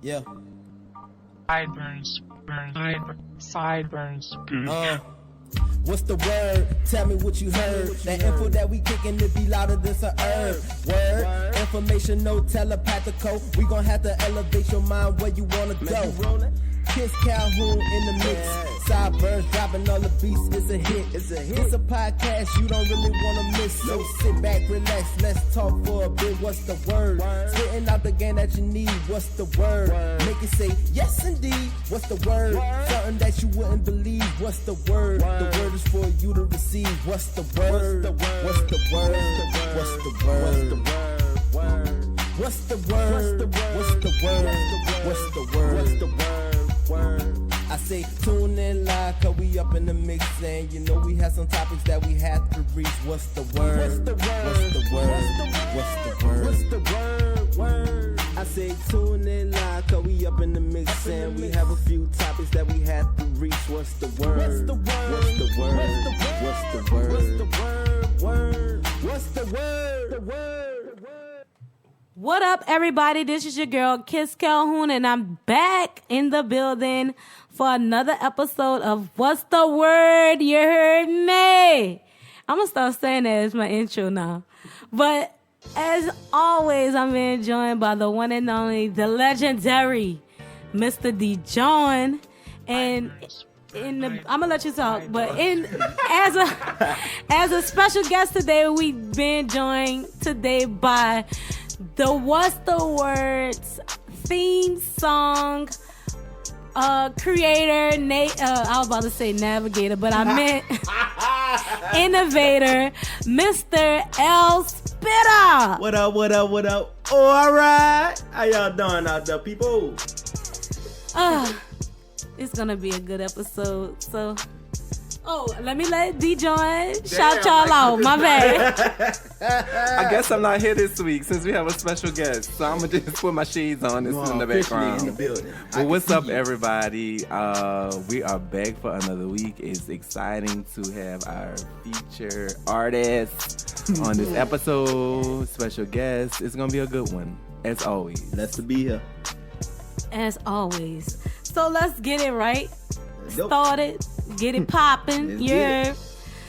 Yeah. Sideburns. What's the word? Tell me what you heard. That info that we kicking, it be louder than some herb. Word, information, no telepathico. We gon' have to elevate your mind where you wanna go. Kiss Calhoun in the mix. Sideburns dropping all the beats. It's a hit. It's a podcast you don't really wanna miss. So sit back, relax. Let's talk for a bit. What's the word? Spitting out the game that you need. What's the word? Make it say yes indeed. What's the word? Something that you wouldn't believe. What's the word? The word is for you to receive. What's the word? What's the word? What's the word? What's the word? What's the word? What's the word? What's the word? I say tune in live, cause we up in the mix, and you know we have some topics that we have to reach. What's the word? What's the word? What's the word? What's the word? What's the word? I say tune in live, cause we up in the mix, and we have a few topics that we have to reach. What's the word? What's the word? What's the word? What's the word? What's the word? What's the word? The word? What up, everybody? This is your girl, Kiss Calhoun, and I'm back in the building for another episode of What's the Word? You heard me. I'm going to start saying that as my intro now. But as always, I'm being joined by the one and only, the legendary Mr. D. John. And I'm gonna let you talk, but as a special guest today, we've been joined today by the What's the Words theme song creator, I was about to say navigator, but I meant innovator, Mr. L. Spitta. What up, what up, what up? Oh, all right. How y'all doing out there, people? It's gonna be a good episode, so... let me let D join. Shout y'all out. My bad. I guess I'm not here this week since we have a special guest. So I'm going to just put my shades on and sit in the background. In the building. Well, what's up, everybody? We are back for another week. It's exciting to have our feature artist on this episode. Special guest. It's going to be a good one, as always. Blessed to be here. As always. So let's get it right. Started. Get it popping. Yeah.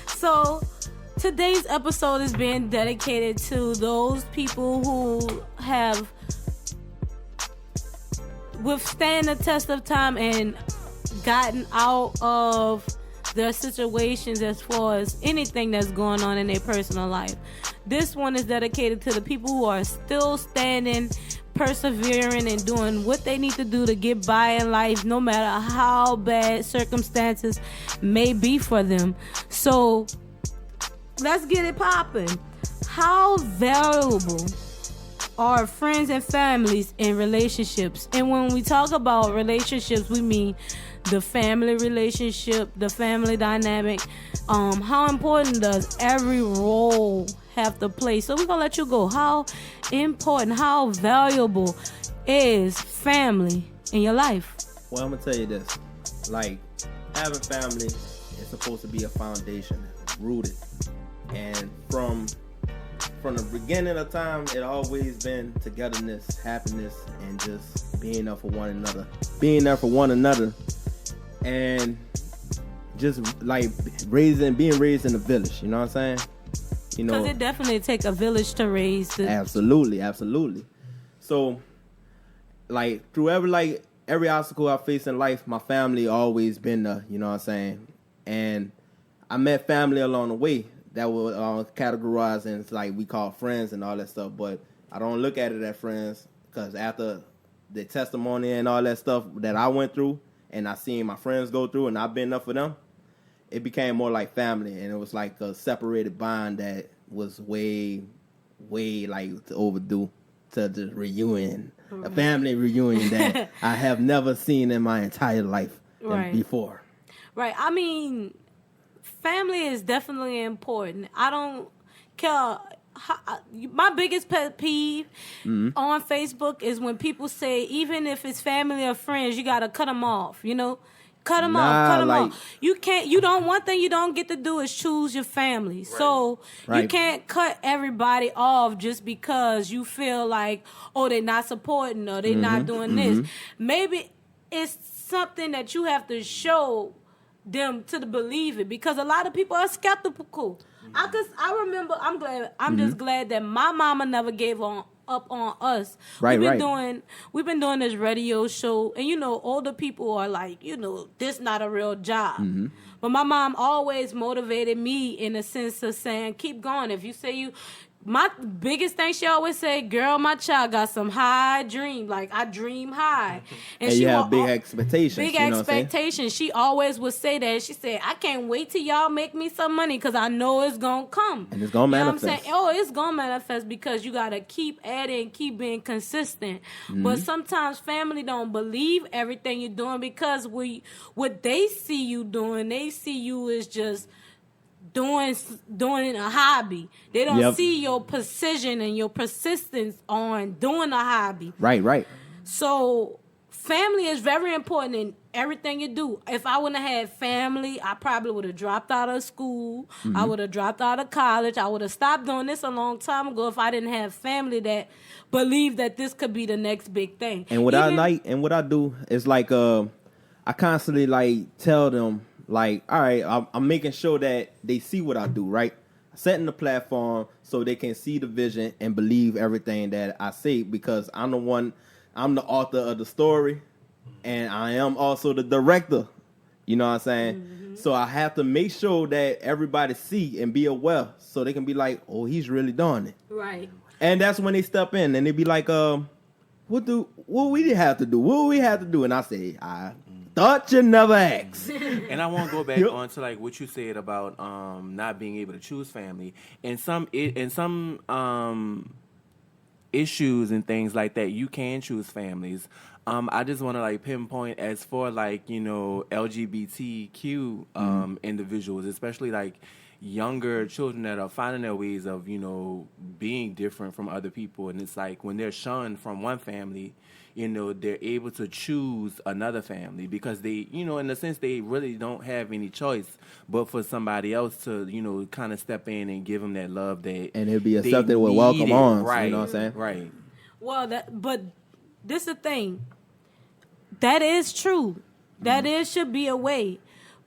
So today's episode is being dedicated to those people who have withstand the test of time and gotten out of their situations as far as anything that's going on in their personal life. This one is dedicated to the people who are still standing, persevering, and doing what they need to do to get by in life, no matter how bad circumstances may be for them. So let's get it popping. How valuable are friends and families in relationships? And when we talk about relationships, we mean the family relationship, the family dynamic. How important does every role have to play? So we're gonna let you go. How important, how valuable is family in your life? Well, I'm gonna tell you this. Like, having family is supposed to be a foundation, rooted. And from the beginning of time, it always been togetherness, happiness, and just being there for one another. Being there for one another. And just like being raised in a village, you know what I'm saying? You know, because it definitely take a village to raise the... Absolutely. So, like, through every obstacle I face in life, my family always been there, you know what I'm saying? And I met family along the way that were categorized as, like, we call friends and all that stuff, but I don't look at it as friends, because after the testimony and all that stuff that I went through, and I seen my friends go through, and I've been there for them, it became more like family, and it was like a separated bond that was way like overdue to the reunion, a family reunion that I have never seen in my entire life before. Right. I mean, family is definitely important. I don't care. My biggest pet peeve on Facebook is when people say, even if it's family or friends, you got to cut them off, you know? Cut them off. You can't. One thing you don't get to do is choose your family. Right. So you can't cut everybody off just because you feel like, oh, they're not supporting or they're not doing this. Maybe it's something that you have to show them to believe it, because a lot of people are skeptical. I remember. I'm just glad that my mama never gave up on us. We've been doing this radio show, and older people are like, this not a real job. But my mom always motivated me in a sense of saying, keep going. If you say my biggest thing she always say, girl, my child got some high dream. Like, I dream high. And you have big expectations. Big expectations. She always would say that. She said, I can't wait till y'all make me some money because I know it's going to come. And it's going to manifest. You know what I'm saying? Oh, it's going to manifest because you got to keep adding, keep being consistent. But sometimes family don't believe everything you're doing because what they see you doing, they see you as just doing a hobby. They don't see your precision and your persistence on doing a hobby. Right. So family is very important in everything you do. If I wouldn't have had family, I probably would have dropped out of school. I would have dropped out of college. I would have stopped doing this a long time ago if I didn't have family that believed that this could be the next big thing. And what I do is like I constantly like tell them, like, all right, I'm making sure that they see what I do, right? Setting the platform so they can see the vision and believe everything that I say, because I'm the author of the story, and I am also the director. You know what I'm saying? So I have to make sure that everybody see and be aware so they can be like, oh, he's really doing it. Right. And that's when they step in and they be like, what we have to do? What we have to do? And I say, I thought you never asked. And I want to go back on to like what you said about not being able to choose family. And some issues and things like that, you can choose families. I just want to like pinpoint as for like, LGBTQ individuals, especially like younger children that are finding their ways of, being different from other people. And it's like when they're shunned from one family, they're able to choose another family because they, in a sense, they really don't have any choice but for somebody else to, kind of step in and give them that love that and it'll be accepted with welcome arms. Right. You know what I'm saying? Right. Well, but this is the thing. That is true. That should be a way.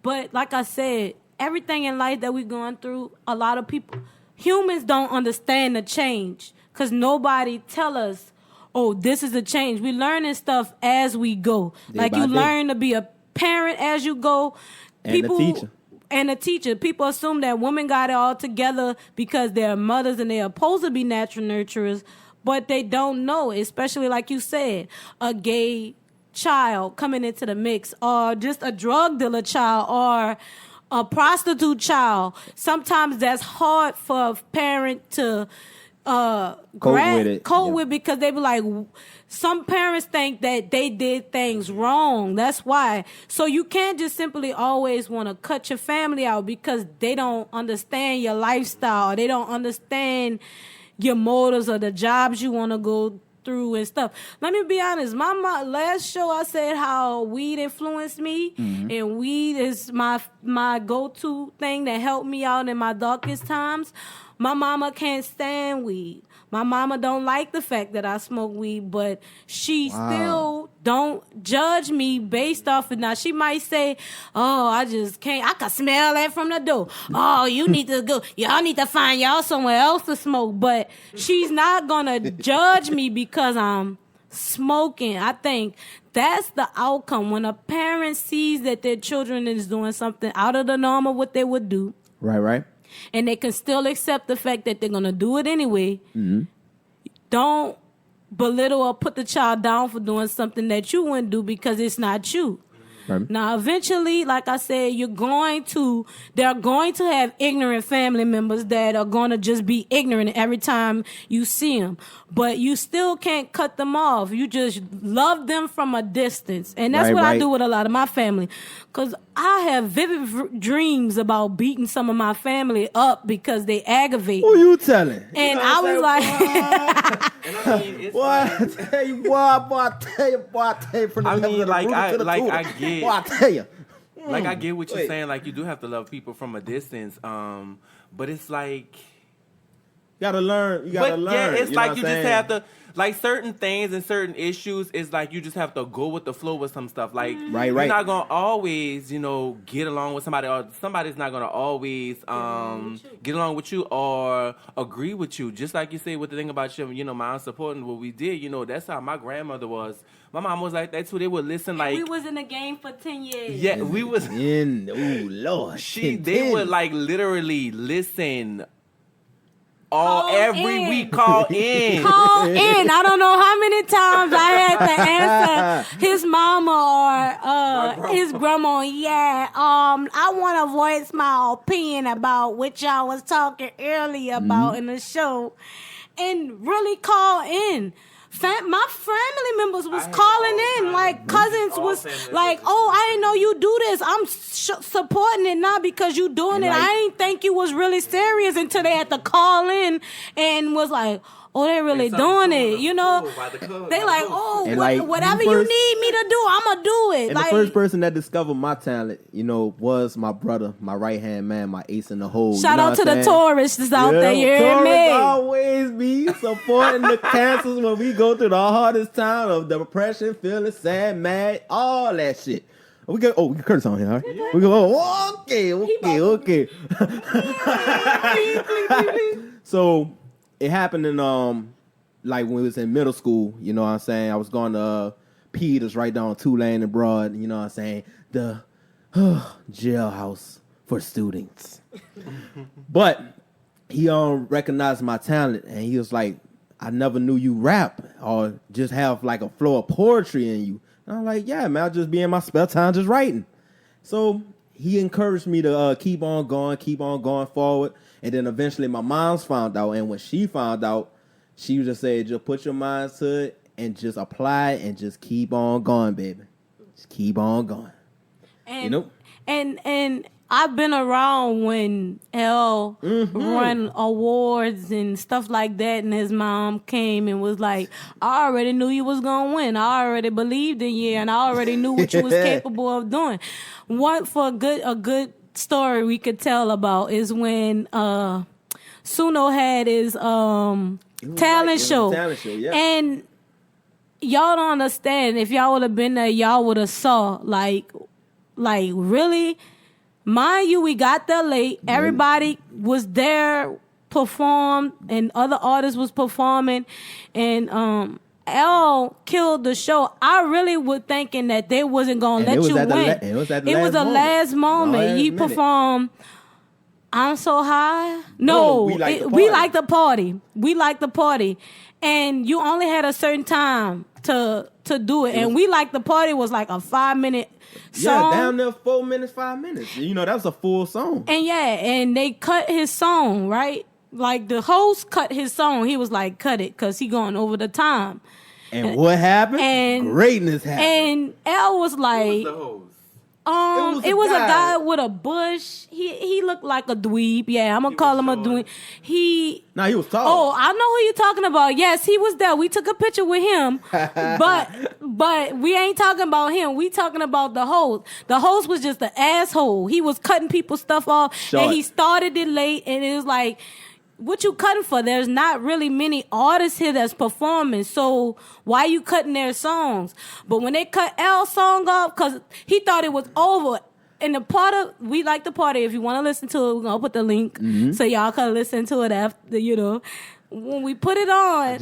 But like I said, everything in life that we're going through, a lot of people, humans don't understand the change because nobody tell us, oh, this is a change. We learning stuff as we go. Like you learn to be a parent as you go. And a teacher. People assume that women got it all together because they're mothers and they're supposed to be natural nurturers, but they don't know, especially like you said, a gay child coming into the mix or just a drug dealer child or a prostitute child. Sometimes that's hard for a parent to cope with because they be like, some parents think that they did things wrong. That's why. So you can't just simply always want to cut your family out because they don't understand your lifestyle. They don't understand your motives or the jobs you want to go through and stuff. Let me be honest. My last show, I said how weed influenced me, and weed is my go-to thing that helped me out in my darkest times. My mama can't stand weed. My mama don't like the fact that I smoke weed, but she still don't judge me based off of now. She might say, oh, I just can't. I can smell that from the door. Oh, you need to go. Y'all need to find y'all somewhere else to smoke. But she's not going to judge me because I'm smoking. I think that's the outcome. When a parent sees that their children is doing something out of the norm of what they would do. Right. And they can still accept the fact that they're going to do it anyway. Don't belittle or put the child down for doing something that you wouldn't do because it's not you. Right. Now, eventually, like I said, they're going to have ignorant family members that are going to just be ignorant every time you see them. But you still can't cut them off. You just love them from a distance. And that's what I do with a lot of my family. Because I have vivid dreams about beating some of my family up because they aggravate me. Who you telling? And I was like... Boy, I tell you, boy, I tell you from the I mean, like, I get. Boy, I tell you. Like, I get what you're saying. Like, you do have to love people from a distance. But it's like... You gotta learn. Yeah, it's like you just have to... Like, certain things and certain issues, is like you just have to go with the flow with some stuff. Like, right. You're not going to always, get along with somebody, or somebody's not going to always get along with you or agree with you. Just like you say with the thing about your, mom supporting what we did, that's how my grandmother was. My mom was like that too. They would listen like... We was in the game for 10 years. Yeah, we was... Oh, Lord. They would like literally listen... every week, call in. Call in. I don't know how many times I had to answer his mama or his grandma. Yeah, I want to voice my opinion about what y'all was talking earlier about in the show, and really call in. My family members was calling in, like cousins was like, "Oh, I didn't know you do this. I'm supporting it now because you doing it. I didn't think you was really serious until they had to call in and was like, oh, they really doing it, They like, oh, whatever you need me to do, I'ma do it. And the first person that discovered my talent, was my brother, my right hand man, my ace in the hole. Shout out to the tourists out there, you hear me? Always be supporting the cancers when we go through the hardest time of depression, feeling sad, mad, all that shit. We can curse on here, all right? Yeah. We go, okay. So it happened in like when we was in middle school, you know what I'm saying? I was going to Peters right down Tunein and Broad, you know what I'm saying? The jailhouse for students. But he recognized my talent, and he was like, I never knew you rap or just have like a flow of poetry in you. And I'm like, yeah, man, I'll just be in my spare time just writing. So he encouraged me to keep on going forward. And then eventually my mom's found out. And when she found out, she just said, just put your mind to it and just apply it and just keep on going, baby. Just keep on going. And, and I've been around when L won awards and stuff like that, and his mom came and was like, I already knew you was going to win. I already believed in you, and I already knew what you was capable of doing. A good story we could tell about is when Suno had his talent show. Yeah. And y'all don't understand. If y'all would have been there, y'all would have saw, like really... Mind you, we got there late. Everybody was there, performed, and other artists was performing. And L killed the show. I really was thinking that they wasn't going to let you win. It was the last moment. He performed I'm So High. No, we like the party. We like the party. And you only had a certain time to do it. And We Like the Party was like a 5-minute song. Yeah, down there 4 minutes, 5 minutes. That was a full song. And they cut his song, right? Like the host cut his song. He was like, cut it, because he going over the time. And what happened? Greatness happened. And L was like... Who was the host? It was a guy with a bush. He looked like a dweeb. Yeah, I'm gonna call him a dweeb. He was tall. Oh, I know who you're talking about. Yes, he was there. We took a picture with him. but we ain't talking about him. We talking about the host. The host was just an asshole. He was cutting people's stuff off. And he started it late, and it was like, what you cutting for? There's not really many artists here that's performing, so why you cutting their songs? But when they cut L's song off, because he thought it was over, and the part of We Like the Party, if you want to listen to it, we're going to put the link so y'all can listen to it after, when we put it on,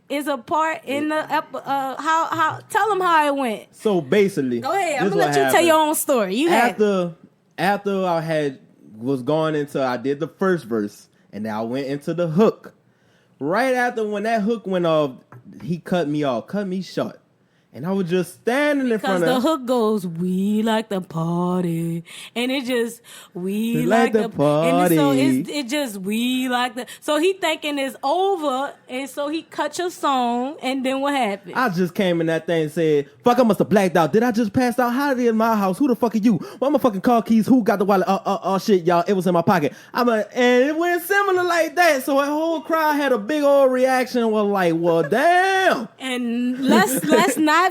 it's a part in the how tell them how it went. So basically, go ahead. I'm gonna let you tell your own story. After I did the first verse, and then I went into the hook. Right after when that hook went off, he cut me short. And I was just standing in front of him. Because the hook goes, we like the party. And it just, we like the party. And so it just, we like the... So he thinking it's over, and so he cut your song, and then what happened? I just came in that thing and said, fuck, I must have blacked out. Did I just pass out? How did it in my house? Who the fuck are you? Where my fucking car keys? Who got the wallet? Shit, y'all. It was in my pocket. And it went similar like that. So the whole crowd had a big old reaction. Was like, well, damn. And let's not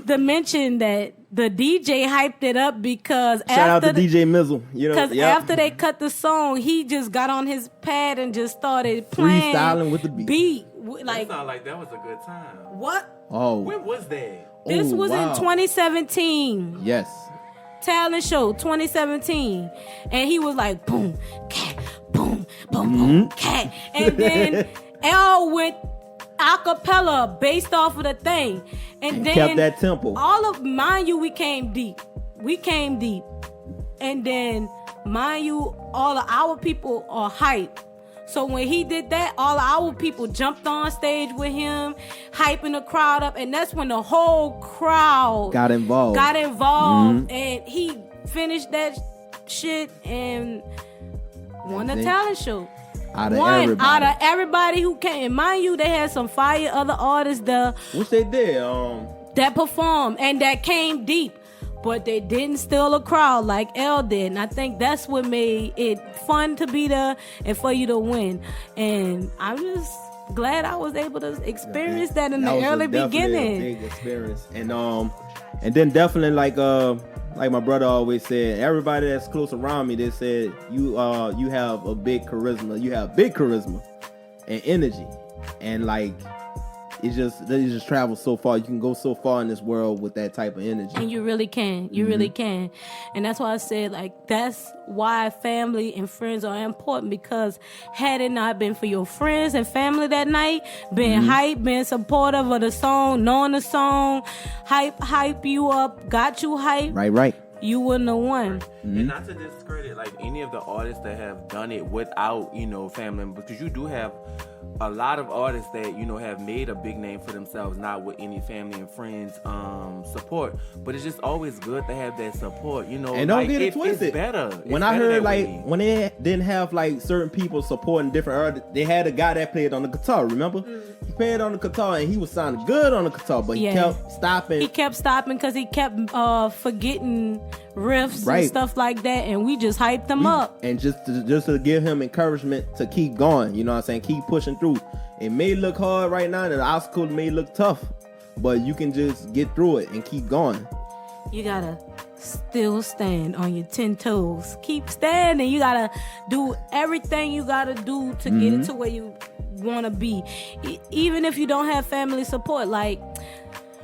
to mention that the DJ hyped it up because shout out to DJ Mizzle. You know, because after they cut the song, he just got on his pad and just started playing freestyling with the beat. Like, that sounded like that was a good time. What? Oh, when was that? This was in 2017. Yes. Talent show 2017, and he was like boom, cat, boom, boom, boom, cat, and then L went acapella based off of the thing, and then kept that tempo. Mind you, we came deep, and then mind you, all of our people are hype. So when he did that, all of our people jumped on stage with him, hyping the crowd up, and that's when the whole crowd got involved, and he finished that shit and won the talent show. Out of everybody who came. And mind you, they had some fire other artists there, which they did, that performed and that came deep. But they didn't steal a crowd like L did. And I think that's what made it fun to be there and for you to win. And I'm just glad I was able to experience that in the early beginning. A big experience. And then definitely like my brother always said, everybody that's close around me, they said you have a big charisma. You have big charisma and energy. And like they just travel so far. You can go so far in this world with that type of energy. And you really can. You really can. And that's why I said, like, that's why family and friends are important, because had it not been for your friends and family that night, being hype, being supportive of the song, knowing the song, hype you up, got you hype. Right. You wouldn't have won. And not to discredit like any of the artists that have done it without, family, because you do have a lot of artists that, have made a big name for themselves, not with any family and friends support. But it's just always good to have that support, And don't get it twisted. It's better. When I heard when they didn't have like certain people supporting different artists, they had a guy that played on the guitar, remember? He played on the guitar and he was sounding good on the guitar, but he kept stopping. He kept stopping because he kept forgetting riffs and stuff like that, and we just hyped them up. And just to give him encouragement to keep going, you know what I'm saying? Keep pushing through. It may look hard right now, and the obstacle may look tough, but you can just get through it and keep going. You gotta still stand on your 10 toes. Keep standing. You gotta do everything you gotta do to get it to where you wanna be. Even if you don't have family support. Like,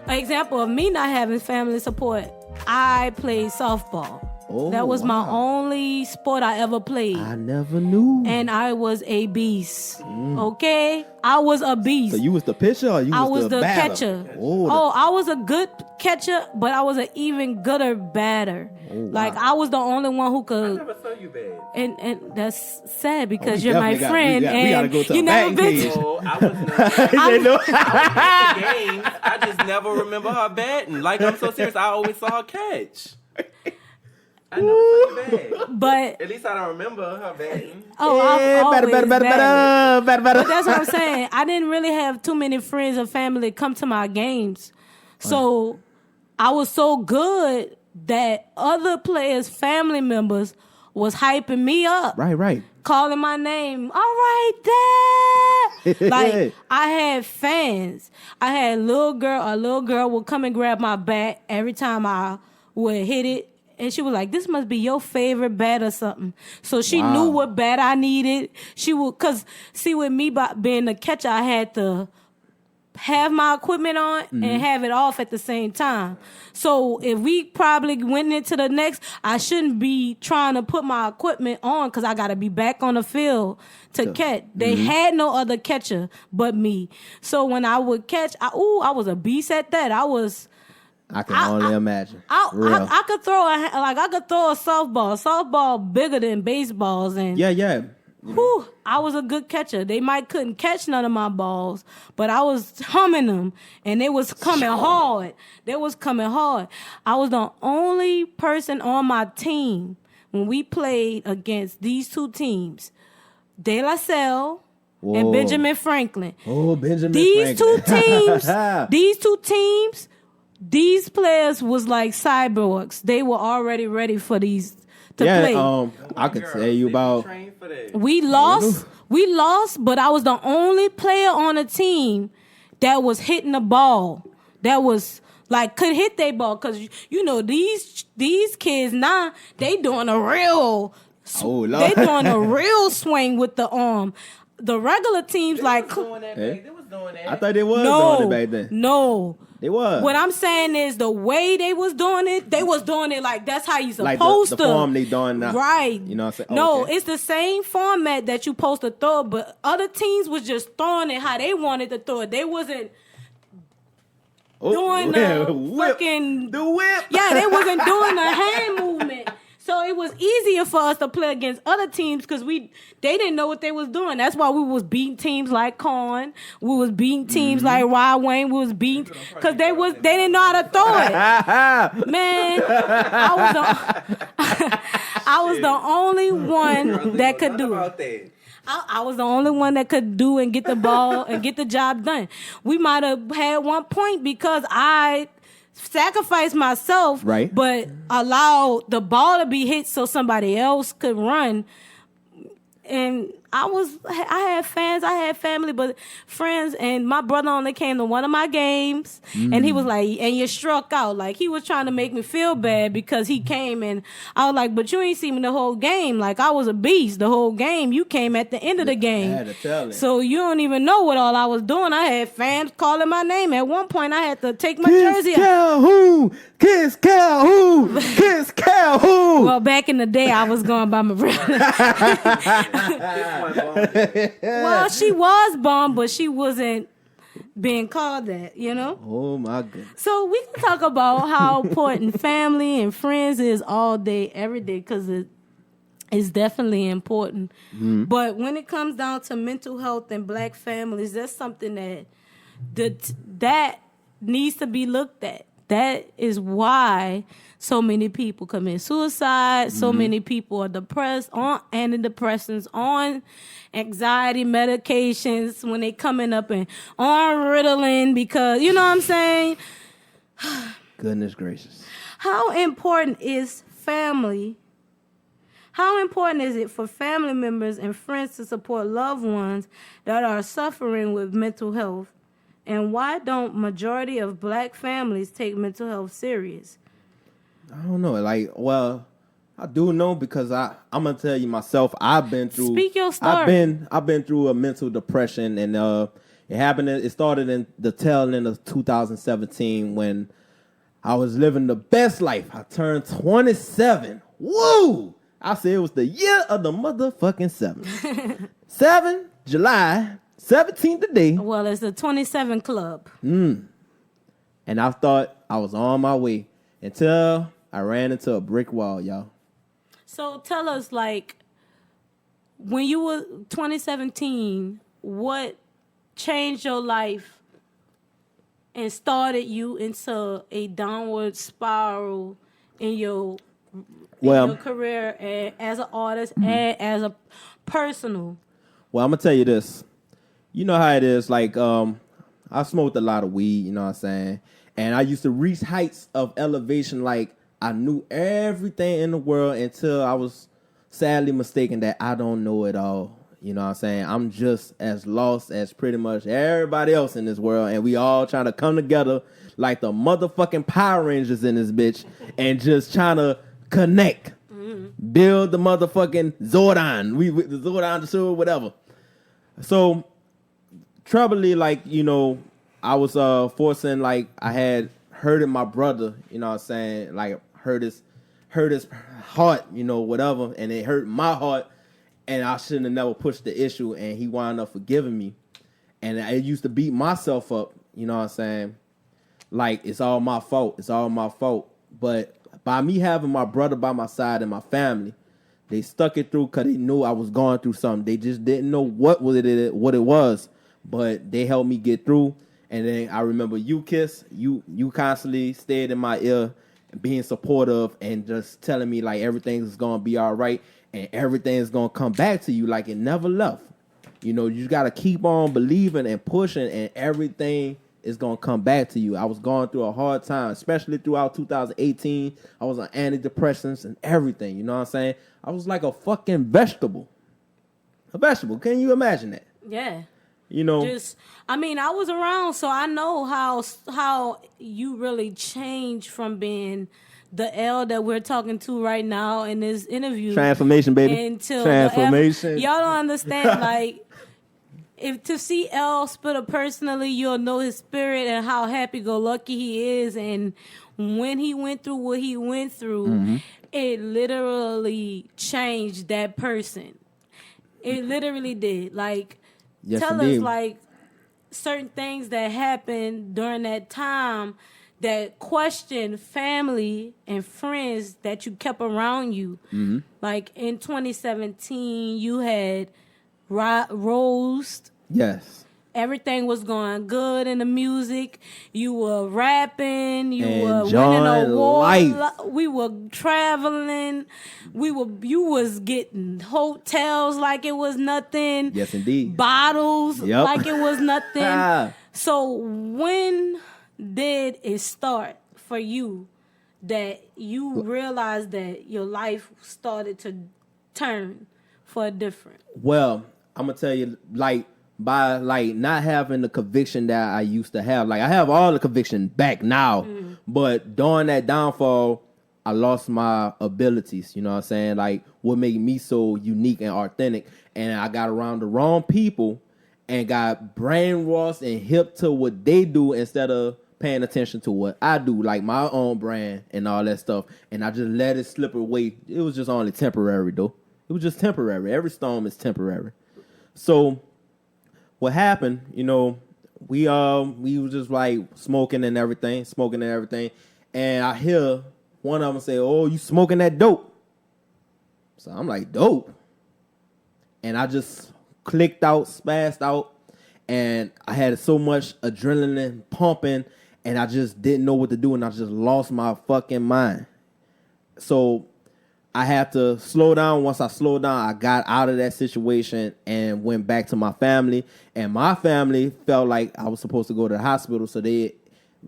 an example of me not having family support, I played softball. That was my only sport I ever played. I never knew. And I was a beast. Okay? I was a beast. So you was the pitcher or I was the batter? catcher. I was a good catcher, but I was an even gooder batter. Like, I was the only one who could. I never saw you bad. And that's sad because you're my friend. We gotta go to you never been cage. I was I was games. I just never remember her batting. Like, I'm so serious. I always saw her catch. I never saw you bad. But at least I don't remember her batting. Better. But that's what I'm saying. I didn't really have too many friends or family come to my games. So I was so good that other players' family members was hyping me up. Right. Calling my name. All right, Dad. Like, I had fans. I had a little girl would come and grab my bat every time I would hit it. And she was like, this must be your favorite bat or something. So she knew what bat I needed. She would, because see, with me being a catcher, I had to have my equipment on and have it off at the same time. So if we probably went into the next, I shouldn't be trying to put my equipment on because I got to be back on the field to catch. They had no other catcher but me. So when I would catch, I was a beast at that. I can only imagine. I could throw a softball bigger than baseballs, and yeah. Whew, I was a good catcher. They couldn't catch none of my balls, but I was humming them, and they was coming hard. I was the only person on my team when we played against these two teams, De La Salle and Benjamin Franklin. Benjamin Franklin. These two teams. These players was like cyborgs. They were already ready for these to play. I could tell you about. We lost, but I was the only player on the team that was hitting the ball. That was like could hit their ball, because you know these kids now they doing a real they doing a real swing with the arm. The regular teams They was doing that. I thought they was doing it back then. No. They was. What I'm saying is the way they was doing it like that's how you supposed like the to. form they doing now. Right. You know what I'm saying? No, Okay. it's the same format that you supposed to throw, but other teams was just throwing it how they wanted to throw it. They wasn't doing the fucking... The whip. Yeah, they wasn't doing the hand movement. So it was easier for us to play against other teams because they didn't know what they was doing. That's why we was beating teams like Corn. We was beating teams like Rod Wayne. We was beating because they didn't know how to throw it. Man, I was the only one that could do it. I was the only one that could do and get the ball and get the job done. We might have had 1 point because I sacrificed myself, right, but allowed the ball to be hit so somebody else could run. And I had fans, I had family, but friends, and my brother only came to one of my games, and he was like, and you struck out. Like, he was trying to make me feel bad because he came, and I was like, but you ain't see me the whole game. Like, I was a beast the whole game. You came at the end of the game. I had to tell him. So you don't even know what all I was doing. I had fans calling my name. At one point, I had to take my jersey off. Calhoun! Kiss Calhoun! Kiss Calhoun! Well, back in the day, I was going by my brother. Well, she was bomb, but she wasn't being called that, you know? Oh, my goodness. So we can talk about how important family and friends is all day, every day, because it's definitely important. Mm-hmm. But when it comes down to mental health and black families, that's something that needs to be looked at. That is why so many people commit suicide. So many people are depressed, on antidepressants, on anxiety medications when they coming up and on Ritalin because, you know what I'm saying? Goodness gracious. How important is family? How important is it for family members and friends to support loved ones that are suffering with mental health? And why don't majority of black families take mental health serious? I don't know. Like, well, I do know because I'm gonna tell you myself. I've been through. Speak your story. I've been through a mental depression, and it happened. It started in the tail end of 2017 when I was living the best life. I turned 27. Woo! I said it was the year of the motherfucking 7. July 17th today. Well, it's the 27 Club. And I thought I was on my way until I ran into a brick wall, y'all. So tell us, like, when you were 2017, what changed your life and started you into a downward spiral in your career as an artist and as a personal? Well, I'm going to tell you this. You know how it is, like, I smoked a lot of weed, you know what I'm saying? And I used to reach heights of elevation like I knew everything in the world until I was sadly mistaken that I don't know it all. You know what I'm saying? I'm just as lost as pretty much everybody else in this world, and we all trying to come together like the motherfucking Power Rangers in this bitch and just trying to connect. Build the motherfucking Zordon. The Zordon, the show, whatever. So, troubly, like, you know, I was forcing, like, I had hurted my brother, you know what I'm saying? Like, hurt his heart, you know, whatever, and it hurt my heart, and I shouldn't have never pushed the issue, and he wound up forgiving me. And I used to beat myself up, you know what I'm saying? Like, it's all my fault. It's all my fault. But by me having my brother by my side and my family, they stuck it through because they knew I was going through something. They just didn't know what it was, but they helped me get through. And then I remember you, Kiss. You constantly stayed in my ear, being supportive and just telling me like everything's gonna be all right and everything's gonna come back to you like it never left. You know, you gotta keep on believing and pushing, and everything is gonna come back to you. I was going through a hard time, especially throughout 2018. I was on antidepressants and everything. You know what I'm saying? I was like a fucking vegetable. A vegetable. Can you imagine that? Yeah. You know, I was around, so I know how you really changed from being the L that we're talking to right now in this interview. Transformation, baby. Until Transformation. Y'all don't understand, like, if to see L Spitta personally, you'll know his spirit and how happy-go-lucky he is. And when he went through what he went through, it literally changed that person. It literally did. Like, yes, tell indeed. us, like, certain things that happened during that time that questioned family and friends that you kept around you. Mm-hmm. Like, in 2017, you had Roast. Yes. Everything was going good in the music. You were rapping. You were enjoying winning awards. life. We were traveling. You was getting hotels like it was nothing. Yes, indeed. Bottles Yep. like it was nothing. So when did it start for you that you realized that your life started to turn for a different? Well, I'm gonna tell you, like, by like not having the conviction that I used to have. Like, I have all the conviction back now, but during that downfall, I lost my abilities. You know what I'm saying? Like, what made me so unique and authentic, and I got around the wrong people and got brainwashed and hip to what they do instead of paying attention to what I do, like my own brand and all that stuff. And I just let it slip away. It was just only temporary, though. It was just temporary. Every storm is temporary. So what happened, you know, we was just like smoking and everything. And I hear one of them say, "Oh, you smoking that dope?" So I'm like, "Dope?" And I just clicked out, spazzed out, and I had so much adrenaline pumping, and I just didn't know what to do, and I just lost my fucking mind. So I had to slow down. Once I slowed down, I got out of that situation and went back to my family. And my family felt like I was supposed to go to the hospital, so they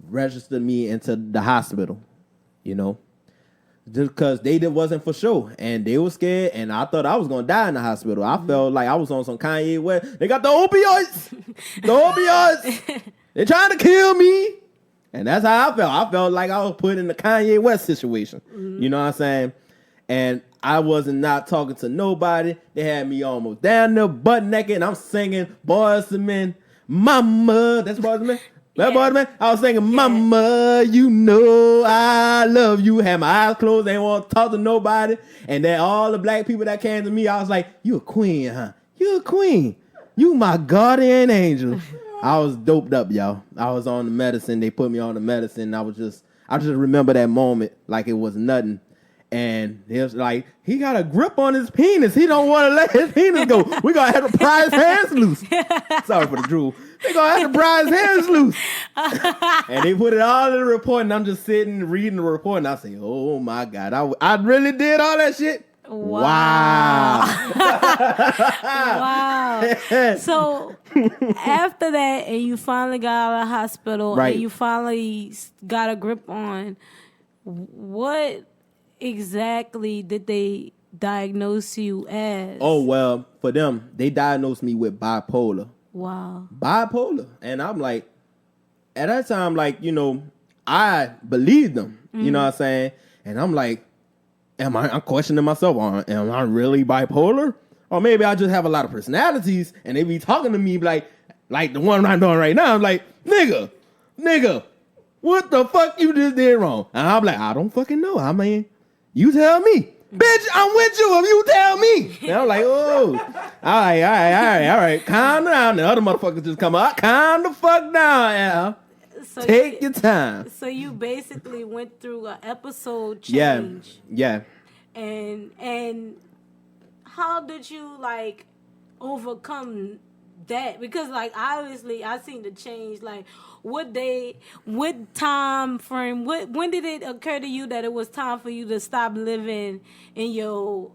registered me into the hospital, you know, just because they wasn't for sure. And they were scared, and I thought I was going to die in the hospital. I felt like I was on some Kanye West. They got the opioids. They're trying to kill me. And that's how I felt. I felt like I was put in the Kanye West situation. You know what I'm saying? And I wasn't not talking to nobody. They had me almost down there, butt naked, and I'm singing Boys to Men, Mama. That's Boys to Men? That Boys to Men? I was singing, Mama, you know I love you. Had my eyes closed, ain't want to talk to nobody. And then all the black people that came to me, I was like, "You a queen, huh? You a queen. You my guardian angel." I was doped up, y'all. I was on the medicine. They put me on the medicine. I just remember that moment like it was nothing. And it was like, he got a grip on his penis. He don't want to let his penis go. We gonna have to pry his hands loose. Sorry for the drool. They gonna have to pry his hands loose. And they put it all in the report, and I'm just sitting reading the report, and I say, "Oh my God, I really did all that shit." Wow. Wow. So after that, and you finally got out of the hospital, right, and you finally got a grip on, what exactly did they diagnose you as? Oh, well, for them, they diagnosed me with bipolar. Wow. Bipolar. And I'm like, at that time, like, you know, I believed them. You know what I'm saying? And I'm like, I'm questioning myself, am I really bipolar? Or maybe I just have a lot of personalities, and they be talking to me like the one I'm doing right now. I'm like, nigga, what the fuck you just did wrong? And I'm like, I don't fucking know. I mean, you tell me. Bitch, I'm with you if you tell me. And I'm like, oh, all right. Calm down. The other motherfuckers just come up. Calm the fuck down, Al. So take your time. So you basically went through an episode change. Yeah. And how did you like overcome that? Because like obviously I seen the change. Like what time frame? When did it occur to you that it was time for you to stop living in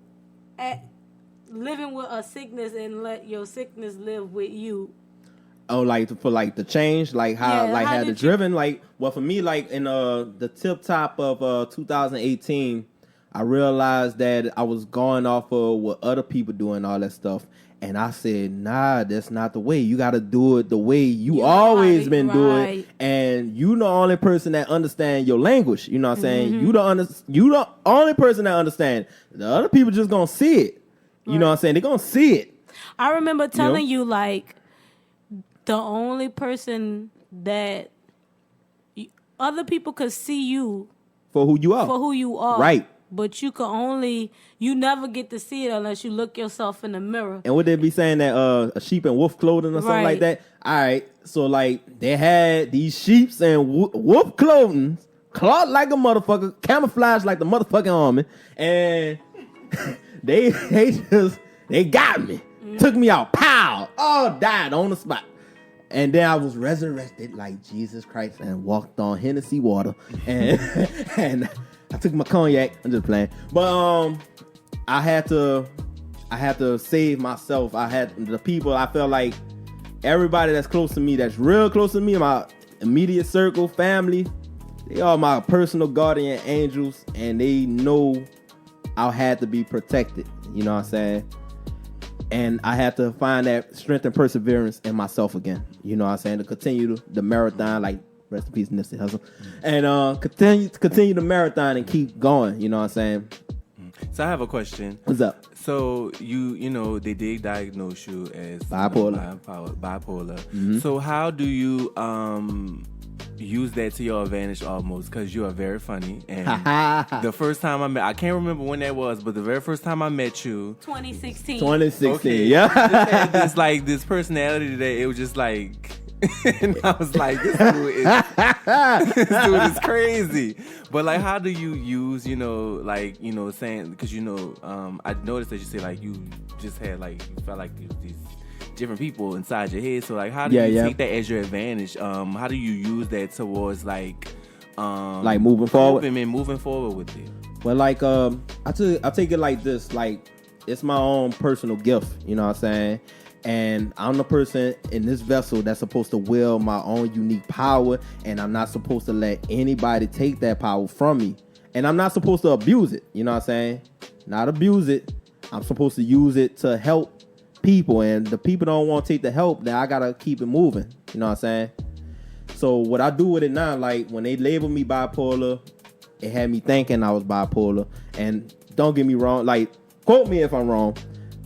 living with a sickness and let your sickness live with you? Oh, like for like the change, like how had it driven, like well for me, like in the tip top of 2018, I realized that I was going off of what other people doing, all that stuff, And I said, nah, that's not the way. You got to do it the way you always been doing it. And you the only person that understand your language. You know what I'm saying? You the only person that understand. The other people just going to see it. You know what I'm saying? They're going to see it. I remember telling you, like, the only person that other people could see you for who you are. For who you are. Right. But you never get to see it unless you look yourself in the mirror. And would they be saying that a sheep in wolf clothing or something like that? All right. So, like, they had these sheeps and wolf clothing, cloth like a motherfucker, camouflage like the motherfucking army. And they got me. Took me out. Pow. Oh, died on the spot. And then I was resurrected like Jesus Christ and walked on Hennessy water. And I took my cognac. I'm just playing. But I had to save myself. I had the people. I felt like everybody that's close to me, that's real close to me, my immediate circle, family, they are my personal guardian angels, and they know I had to be protected. You know what I'm saying? And I had to find that strength and perseverance in myself again. You know what I'm saying? To continue the marathon, like, rest in peace, Nipsey Hussle. And continue the marathon and keep going. You know what I'm saying? So I have a question. What's up? So you know, they did diagnose you as bipolar. Mm-hmm. So how do you use that to your advantage almost? Because you are very funny. And the first time I can't remember when that was, but the very first time I met you, 2016. Okay, yeah. You just had this personality that it was just like. And I was like, this dude is crazy. But like, how do you use, saying, because I noticed that you say like you just had like, you felt like these different people inside your head. So like, how do you take that as your advantage? How do you use that towards like moving forward? Moving forward with it. Well, like I take it like this, like it's my own personal gift. You know what I'm saying? And I'm the person in this vessel that's supposed to wield my own unique power, and I'm not supposed to let anybody take that power from me. And I'm not supposed to abuse it. You know what I'm saying? Not abuse it. I'm supposed to use it to help people, and the people don't want to take the help, then I gotta keep it moving. You know what I'm saying? So what I do with it now, like when they label me bipolar, it had me thinking I was bipolar. And don't get me wrong, like quote me if I'm wrong.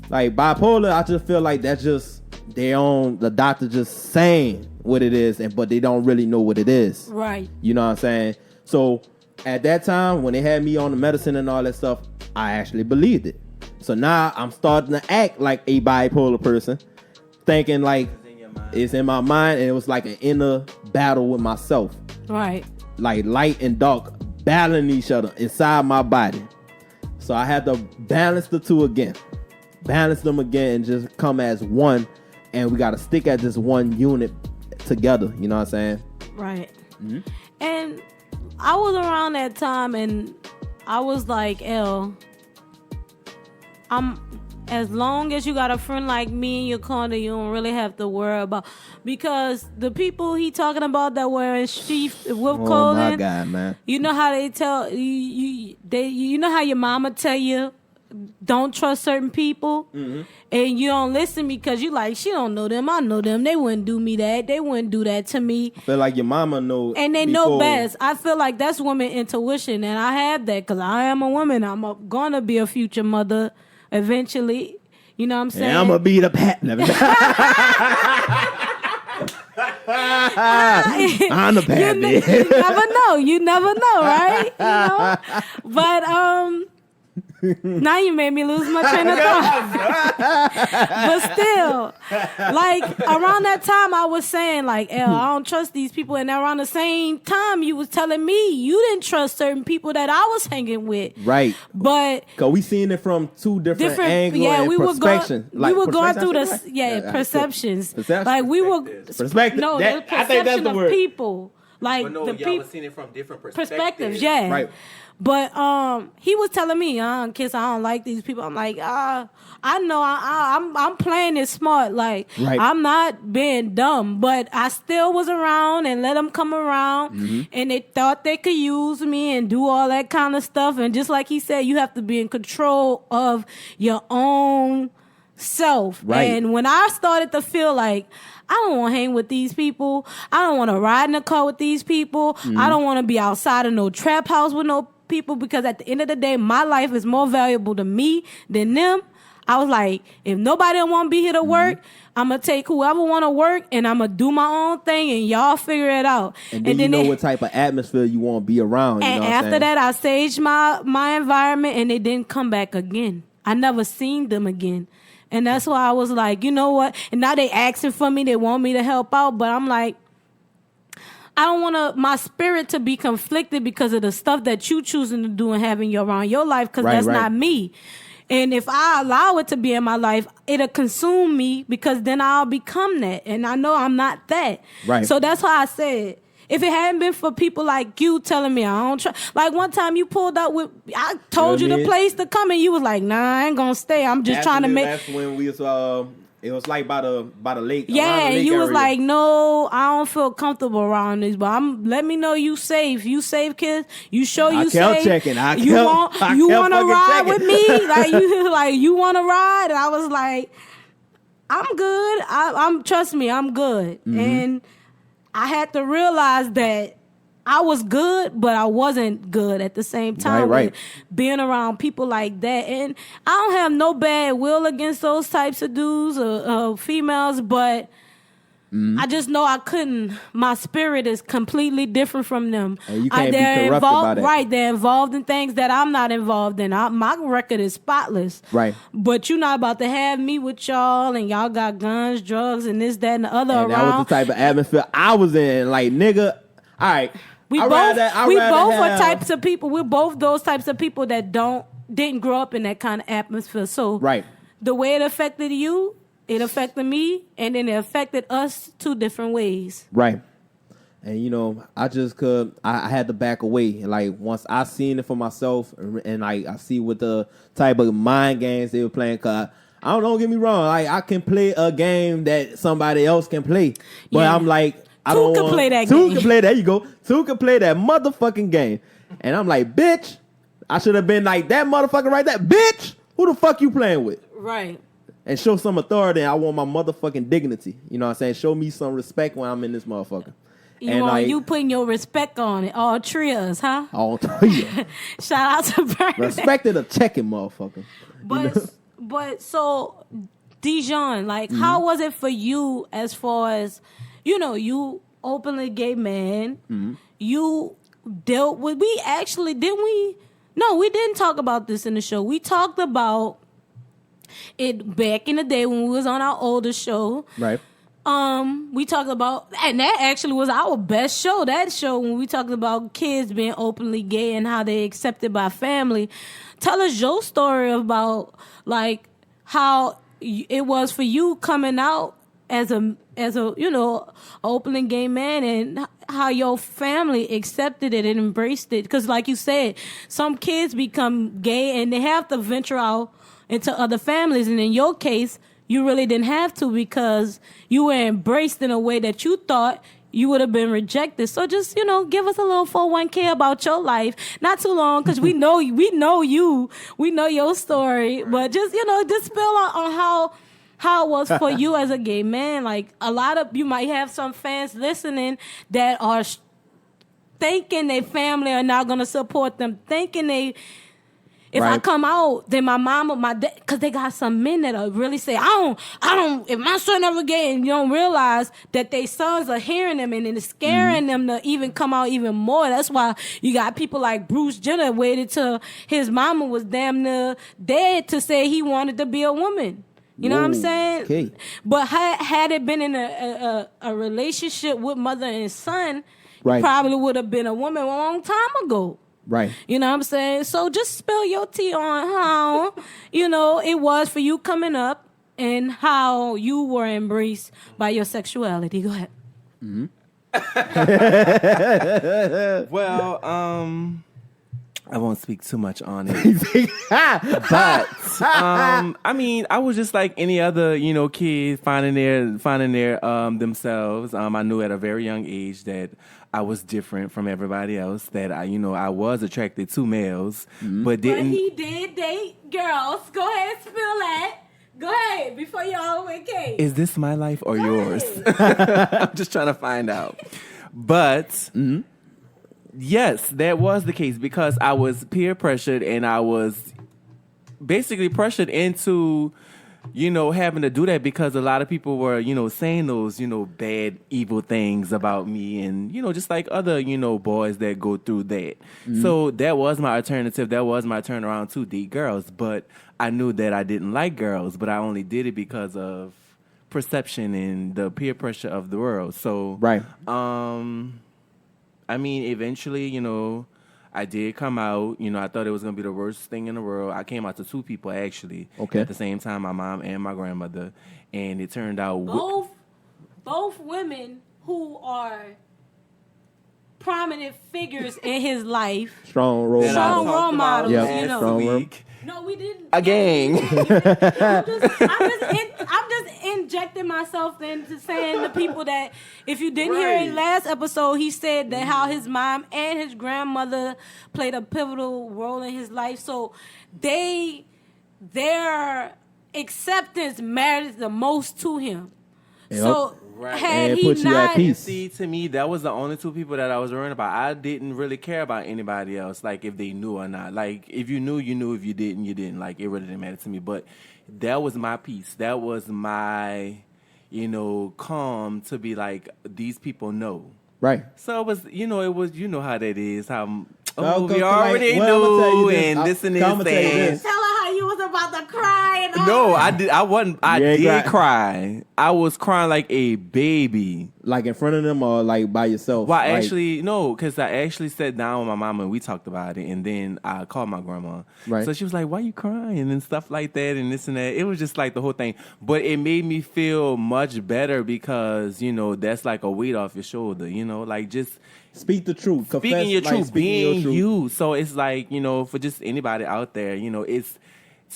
Like bipolar, I just feel like that's just the doctor just saying what it is, but they don't really know what it is. Right. You know what I'm saying? So at that time, when they had me on the medicine and all that stuff, I actually believed it. So now I'm starting to act like a bipolar person, thinking like it's in my mind, and it was like an inner battle with myself. Right. Like light and dark battling each other inside my body. So I had to balance the two again. Balance them again and just come as one, and we got to stick at this one unit together. You know what I'm saying? Right. Mm-hmm. And I was around that time, and I was like, as long as you got a friend like me in your corner, you don't really have to worry about, because the people he talking about that wearing sheath wolf clothing. Oh my God, man! You know how they tell you know how your mama tell you don't trust certain people, mm-hmm. and you don't listen because you like, she don't know them, I know them, they wouldn't do me that, they wouldn't do that to me. I feel like your mama know, and they know best. I feel like that's woman intuition, and I have that because I am a woman. I'm gonna be a future mother eventually. You know what I'm saying? And I'm gonna be the pat. I'm the pat. You never know, right? You know? But now you made me lose my train of thought. But still, like around that time I was saying like, I don't trust these people, and around the same time you was telling me you didn't trust certain people that I was hanging with. Right. But because we seen it from two different angles and perspectives. We were going through perceptions. Like we were perspective. No, the perception I think that's the word. People. Like the people was seeing it from different perspectives. Yeah. Right. But he was telling me, Kiss, I don't like these people. I'm like, I know I'm playing it smart. Like, right. I'm not being dumb, but I still was around and let them come around, mm-hmm. and they thought they could use me and do all that kind of stuff. And just like he said, you have to be in control of your own self. Right. And when I started to feel like I don't want to hang with these people, I don't want to ride in a car with these people, I don't want to be outside of no trap house with no people, because at the end of the day, my life is more valuable to me than them. I was like, if nobody don't want to be here to work, I'm going to take whoever want to work and I'm going to do my own thing and y'all figure it out. And then you know what type of atmosphere you want to be around. And after that, I staged my environment and they didn't come back again. I never seen them again. And that's why I was like, you know what? And now they asking for me. They want me to help out. But I'm like, I don't want my spirit to be conflicted because of the stuff that you choosing to do and having around your life, because that's not me. And if I allow it to be in my life, it'll consume me, because then I'll become that. And I know I'm not that. Right. So that's why I said, if it hadn't been for people like you telling me I don't try. Like one time you pulled up with, I told you the place to come and you was like, nah, I ain't gonna stay. I'm just trying to make. That's when we was, it was like by the lake. Yeah, and you area. was like, no, I don't feel comfortable around this, but let me know you safe. You safe, kids? You sure you safe? I kept checking. You want to ride with me? Like you want to ride? And I was like, I'm good. I'm trust me, I'm good. And I had to realize that I was good, but I wasn't good at the same time. Right. Being around people like that. And I don't have no bad will against those types of dudes or females, but I just know I couldn't. My spirit is completely different from them. And you can't be corrupted by that. Right, they're involved in things that I'm not involved in. My record is spotless. Right. But you're not about to have me with y'all, and y'all got guns, drugs, and this, that, and the other and around. That was the type of atmosphere I was in. Like, nigga, all right. We both are types of people. We're both those types of people that didn't grow up in that kind of atmosphere. So the way it affected you, it affected me, and then it affected us two different ways. Right. And, you know, I had to back away. And, like, once I seen it for myself, and like, I see what the type of mind games they were playing, because don't get me wrong, like, I can play a game that somebody else can play. But I'm like, Two can play that game. Two can play, there you go. Two can play that motherfucking game. And I'm like, bitch, I should have been like, that motherfucker right there. Bitch, who the fuck you playing with? Right. And show some authority. I want my motherfucking dignity. You know what I'm saying? Show me some respect when I'm in this motherfucker. You putting your respect on it. All three of us, huh? All three of us. Shout out to Bernie. Respected a checking motherfucker. But so, Dijon, like, how was it for you as far as, you know, you openly gay man, you dealt with, no, we didn't talk about this in the show. We talked about it back in the day when we was on our older show. Right. We talked about, and that actually was our best show. That show when we talked about kids being openly gay and how they accepted by family. Tell us your story about like how it was for you coming out as a you know, openly gay man, and how your family accepted it and embraced it. Because like you said, some kids become gay and they have to venture out into other families, and in your case, you really didn't have to, because you were embraced in a way that you thought you would have been rejected. So just, you know, give us a little 401k about your life. Not too long, because we know you, we know your story, but just, you know, just spill on how it was for you as a gay man. Like, a lot of you might have some fans listening that are thinking their family are not going to support them, thinking if I come out, then my mom or my dad, because they got some men that really say, I don't, if my son ever gay, and you don't realize that their sons are hearing them and it's scaring them to even come out even more. That's why you got people like Bruce Jenner waited till his mama was damn near dead to say he wanted to be a woman. You know what I'm saying? Okay. But had it been in a relationship with mother and son, right, probably would have been a woman a long time ago. Right. You know what I'm saying? So just spill your tea on how, you know, it was for you coming up and how you were embraced by your sexuality. Go ahead. Mm-hmm. Well, I won't speak too much on it. But I mean, I was just like any other, you know, kid finding their themselves. I knew at a very young age that I was different from everybody else, that I was attracted to males, but didn't. But he did date girls. Go ahead, spill that. Go ahead, before you all went K. Is this my life or yours? I'm just trying to find out. But yes, that was the case because I was peer pressured and I was basically pressured into, having to do that because a lot of people were, saying those, bad, evil things about me and, just like other, boys that go through that. So that was my alternative. That was my turnaround to date girls. But I knew that I didn't like girls, but I only did it because of perception and the peer pressure of the world. So, Right. Eventually, I did come out. I thought it was going to be the worst thing in the world. I came out to 2 people, actually. Okay. At the same time, my mom and my grandmother. And it turned out... Both women who are prominent figures in his life. Strong role models. Yep. Strong week. No, we didn't. A gang. I'm just injecting myself into saying to people that if you didn't hear in last episode, he said that how his mom and his grandmother played a pivotal role in his life. So their acceptance matters the most to him. Yep. So had he put you at not, peace. See, to me, that was the only 2 people that I was worrying about. I didn't really care about anybody else, like if they knew or not. Like if you knew, you knew. If you didn't, you didn't. Like it really didn't matter to me. But that was my peace. That was my, calm to be like, these people know. Right. So it was, how that is. How Well, we 'cause, already like, well, I'ma tell you knew this. and this and I'ma tell you this. this. tell her how you was about to cry and all No, that. I did. I wasn't. I You ain't did cry. cry. I was crying like a baby. Like in front of them or like by yourself? Well, Like, actually, no, because I actually sat down with my mama and we talked about it, and then I called my grandma. Right. So she was like, "Why you crying?" and stuff like that, and this and that. It was just like the whole thing, but it made me feel much better because that's like a weight off your shoulder. Like just speak the truth. speaking Confess, your like, truth, speaking being your truth. you. So it's like for just anybody out there, it's.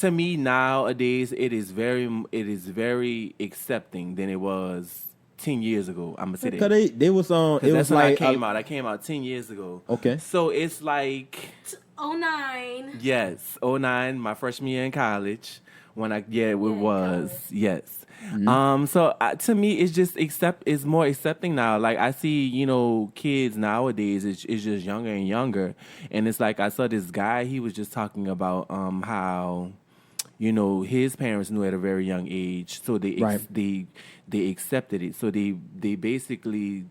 To me nowadays, it is very accepting than it was 10 years ago. I'm gonna say that. Cause they was on. It was That's when like I came out. I came out 10 years ago. Okay. So it's like 09. yes, 09, my freshman year in college. When it was yes. So to me, it's just it's more accepting now. Like I see, kids nowadays, it's just younger and younger, and it's like I saw this guy. He was just talking about how, his parents knew at a very young age, so they accepted it. So they basically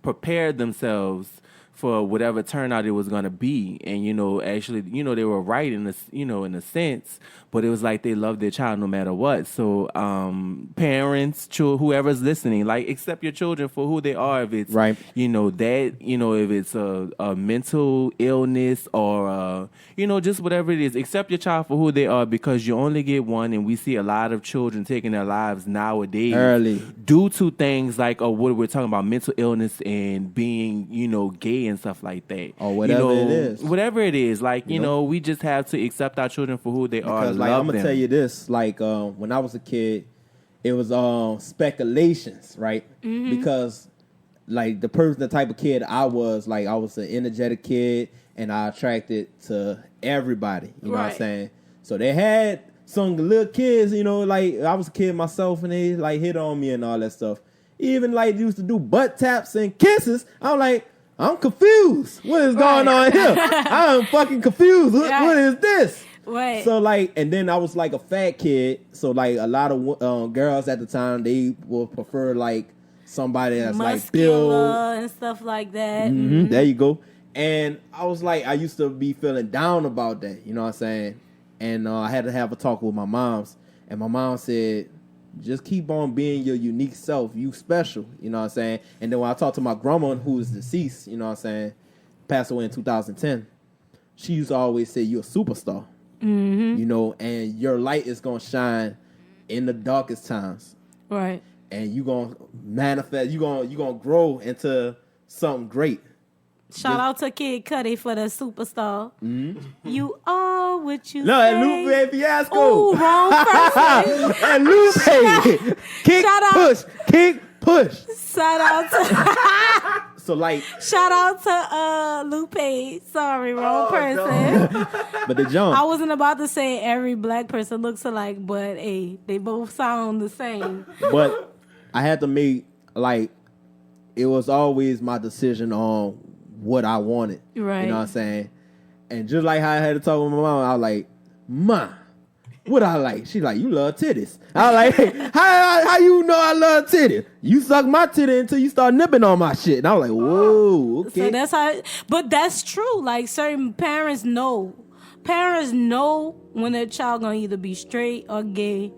prepared themselves for whatever turnout it was gonna be, and actually, they were right in this, in a sense, but it was like they loved their child no matter what. So, parents, whoever's listening, like accept your children for who they are. If it's Right. if it's a mental illness or just whatever it is, accept your child for who they are because you only get one, and we see a lot of children taking their lives nowadays Early. due to things like what we're talking about, mental illness and being gay and stuff like that, Or whatever it is. whatever it is. Like we just have to accept our children for who they are. Because like love I'm gonna them. tell you this, like when I was a kid, it was speculations, right? Because like the type of kid I was an energetic kid, and I attracted to everybody. You know what I'm Right. saying? So they had some little kids, like I was a kid myself, and they like hit on me and all that stuff. Even like used to do butt taps and kisses. I'm like, I'm confused. What is going on here? I'm fucking confused. What is this? Right. So like, and then I was like a fat kid. So like a lot of girls at the time, they would prefer like somebody that's like built. Muscular and stuff like that. Mm-hmm. There you go. And I was like, I used to be feeling down about that. You know what I'm saying? And I had to have a talk with my moms. And my mom said, just keep on being your unique self. You special. You know what I'm saying? And then when I talked to my grandma, who is deceased, you know what I'm saying, passed away in 2010, she used to always say, you're a superstar. And your light is going to shine in the darkest times. Right. And you're going to manifest, you're going to grow into something great. Shout out to Kid Cudi for the superstar. You are what you No, say. and Lupe Fiasco. Ooh, wrong person. And Lupe. Kick, Shout out. push. Kick, push. Shout out to So like, Shout out to Lupe. Sorry, wrong person. but the jump. I wasn't about to say every black person looks alike, but hey, they both sound the same. But I had to make, like, it was always my decision on what I wanted. Right. You know what I'm saying? And just like how I had to talk with my mom, I was like, Ma, what I like? She like, you love titties. I was like, hey, how you know I love titties? You suck my titty until you start nipping on my shit. And I was like, whoa, okay. So that's how, but that's true. Like certain parents know. Parents know when their child gonna either be straight or gay,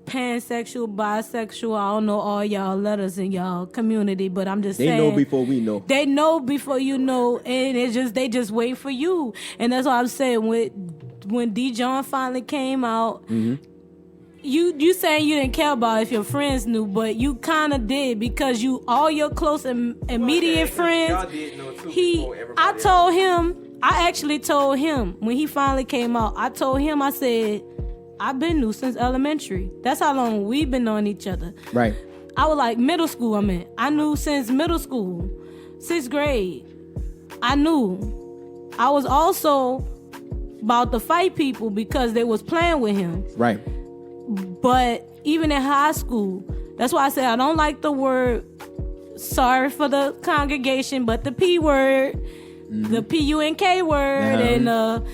pansexual, bisexual. I don't know all y'all letters in y'all community, but I'm just saying. They know before we know. They know before you know, and they just wait for you. And that's what I'm saying. When Dijon finally came out, you saying you didn't care about if your friends knew, but you kind of did because all your close and immediate friends. Y'all did know too. I actually told him when he finally came out. I told him, I said, I've been new since elementary. That's how long we've been knowing each other. Right. I was like middle school. I knew since middle school, 6th grade. I knew. I was also about to fight people because they was playing with him. Right. But even in high school, that's why I said I don't like the word, sorry for the congregation, but the P word, the P-U-N-K word, and the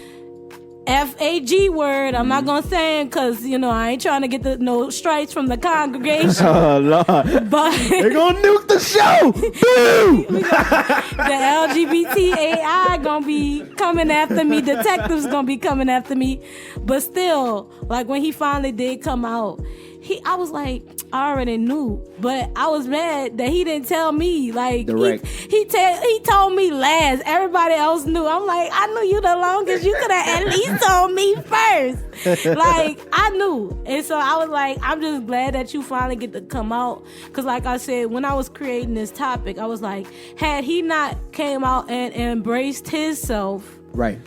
F-A-G word. I'm not going to say it because, I ain't trying to get no strikes from the congregation. Oh, Lord. But they're going to nuke the show. Boo! The LGBTAI going to be coming after me. Detectives going to be coming after me. But still, like when he finally did come out, I was like, I already knew, but I was mad that he didn't tell me. Like direct. He told me last. Everybody else knew. I'm like, I knew you the longest. You could have at least told me first. Like I knew, and so I was like, I'm just glad that you finally get to come out. Cause like I said, when I was creating this topic, I was like, had he not came out and embraced himself, right.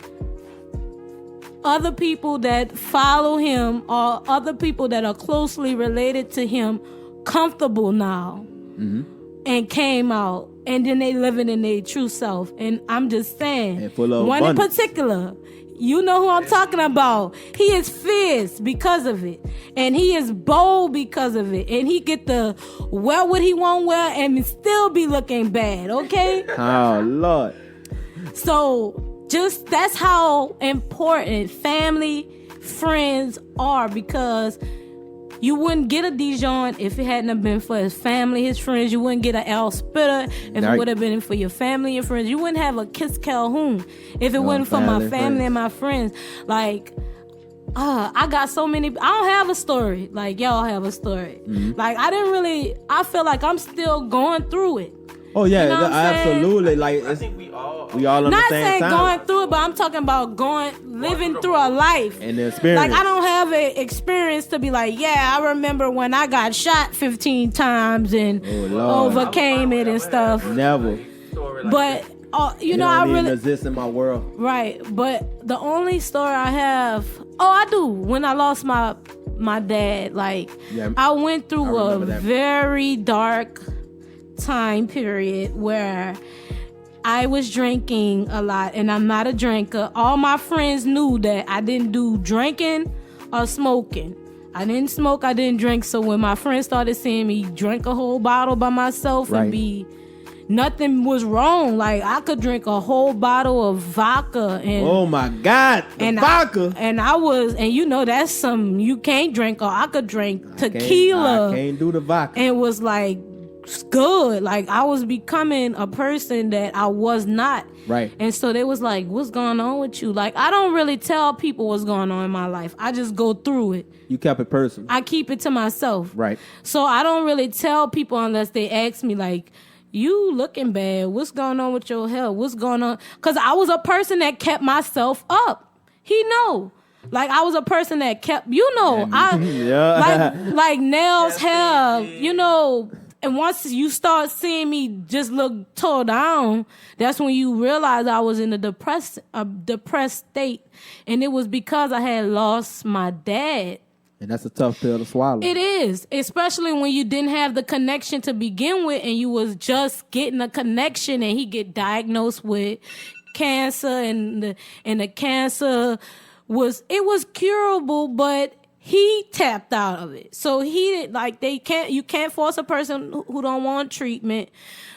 Other people that follow him or other people that are closely related to him comfortable now and came out and then they living in their true self. And I'm just saying, and full of one abundance. in particular, you know who I'm talking about. He is fierce because of it. And he is bold because of it. And he get to wear what he won't wear and still be looking bad, okay? Oh, Lord. So just that's how important family, friends are, because you wouldn't get a Dijon if it hadn't have been for his family, his friends. You wouldn't get an Al Spitta if it would have been for your family and friends. You wouldn't have a Kiss Calhoun if it wasn't for my family and my friends. Like, I got so many. I don't have a story like y'all have a story. Like I feel like I'm still going through it. Oh yeah, you know absolutely. Like I think we all on not the same saying time. going through it, but I'm talking about living through a life and the experience. Like I don't have an experience to be like, yeah, I remember when I got shot 15 times and overcame it and stuff. Never. But you know, I really exist in my world. Right, but the only story I have, I do. When I lost my dad, like I went through a very dark time period where I was drinking a lot, and I'm not a drinker. All my friends knew that I didn't do drinking or smoking. I didn't smoke, I didn't drink. So when my friends started seeing me drink a whole bottle by myself and nothing was wrong. Like I could drink a whole bottle of vodka and oh my God, vodka. And that's some you can't drink. Or I could drink tequila. I can't do the vodka. And was like good. Like I was becoming a person that I was not. Right. And so they was like, what's going on with you? Like I don't really tell people what's going on in my life. I just go through it. You kept it personal. I keep it to myself. Right. So I don't really tell people unless they ask me like, you looking bad. What's going on with your health? What's going on? Because I was a person that kept myself up. He know. Like I was a person that kept, like nails, hair, and once you start seeing me just look tore down, that's when you realize I was in a depressed state. And it was because I had lost my dad. And that's a tough pill to swallow. It is, especially when you didn't have the connection to begin with, and you was just getting a connection, and he get diagnosed with cancer, and the cancer was curable, but he tapped out of it. So he didn't you can't force a person who don't want treatment,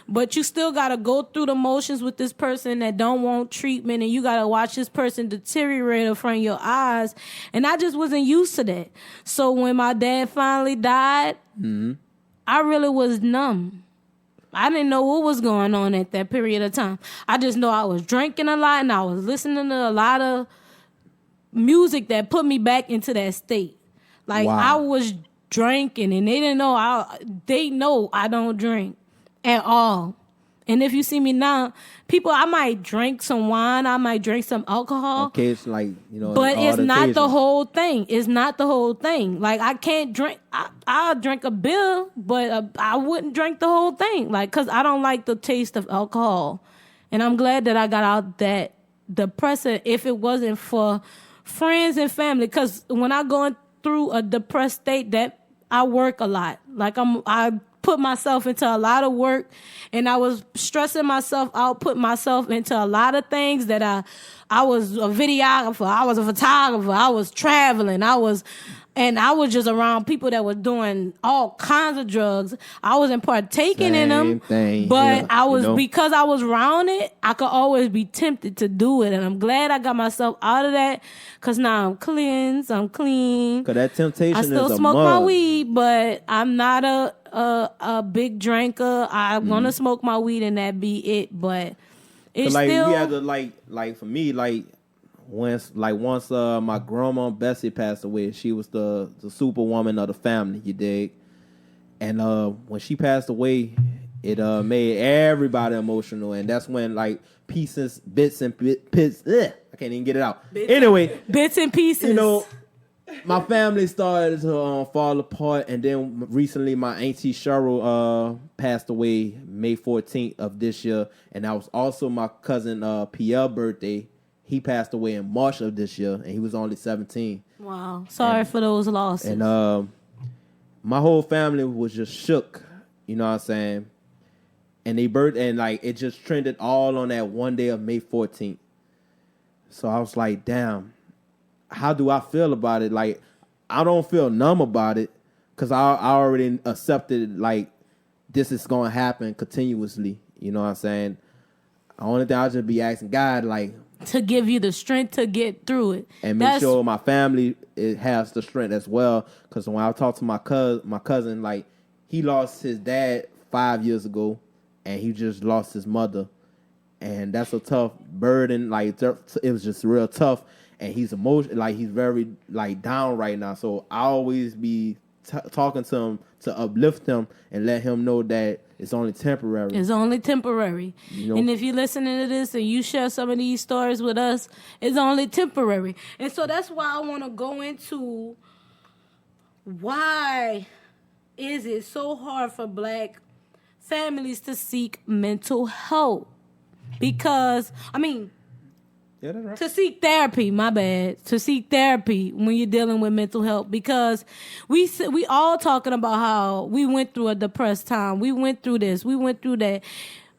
but you still gotta go through the motions with this person that don't want treatment, and you gotta watch this person deteriorate in front of your eyes. And I just wasn't used to that. So when my dad finally died, I really was numb. I didn't know what was going on at that period of time. I just know I was drinking a lot, and I was listening to a lot of music that put me back into that state. Like, wow. I was drinking, and they didn't know. They know I don't drink at all. And if you see me now, I might drink some wine, I might drink some alcohol. Okay, it's like, but it's not the whole thing. It's not the whole thing. Like, I can't drink. I'll drink a beer, but I wouldn't drink the whole thing. Like, because I don't like the taste of alcohol. And I'm glad that I got out that depressant if it wasn't for friends and family. Because when I go through a depressed state, that I work a lot. Like, I put myself into a lot of work, and I was stressing myself out, put myself into a lot of things that I was a videographer, I was a photographer, I was traveling, I was just around people that were doing all kinds of drugs. I wasn't partaking in them, but I was, because I was around it, I could always be tempted to do it. And I'm glad I got myself out of that, because now I'm cleansed, I'm clean. Because that temptation is a mug. I still smoke my weed, but I'm not a big drinker. I'm going to smoke my weed and that be it. But it's still... we had to, like for me, once my grandma Bessie passed away, she was the superwoman of the family, you dig? And when she passed away, it made everybody emotional, and that's when bits and bits. I can't even get it out. Bits and pieces. My family started to fall apart, and then recently my auntie Cheryl passed away May 14th of this year, and that was also my cousin Pierre's birthday. He passed away in March of this year, and he was only 17. Wow. Sorry for those losses. And my whole family was just shook, you know what I'm saying? And it just trended all on that one day of May 14th. So I was like, damn, how do I feel about it? Like, I don't feel numb about it, because I already accepted, this is going to happen continuously, you know what I'm saying? The only thing I'll just be asking God, to give you the strength to get through it. And make sure my family has the strength as well. Because when I talk to my cousin, he lost his dad 5 years ago, and he just lost his mother. And that's a tough burden. It was just real tough. And he's he's very, down right now. So I always be talking to him to uplift him and let him know that it's only temporary. It's only temporary. And if you're listening to this and you share some of these stories with us, it's only temporary. And so that's why I want to go into why is it so hard for Black families to seek mental health? Because, yeah, that's right. To seek therapy, my bad. To seek therapy when you're dealing with mental health, because we all talking about how we went through a depressed time. We went through this. We went through that.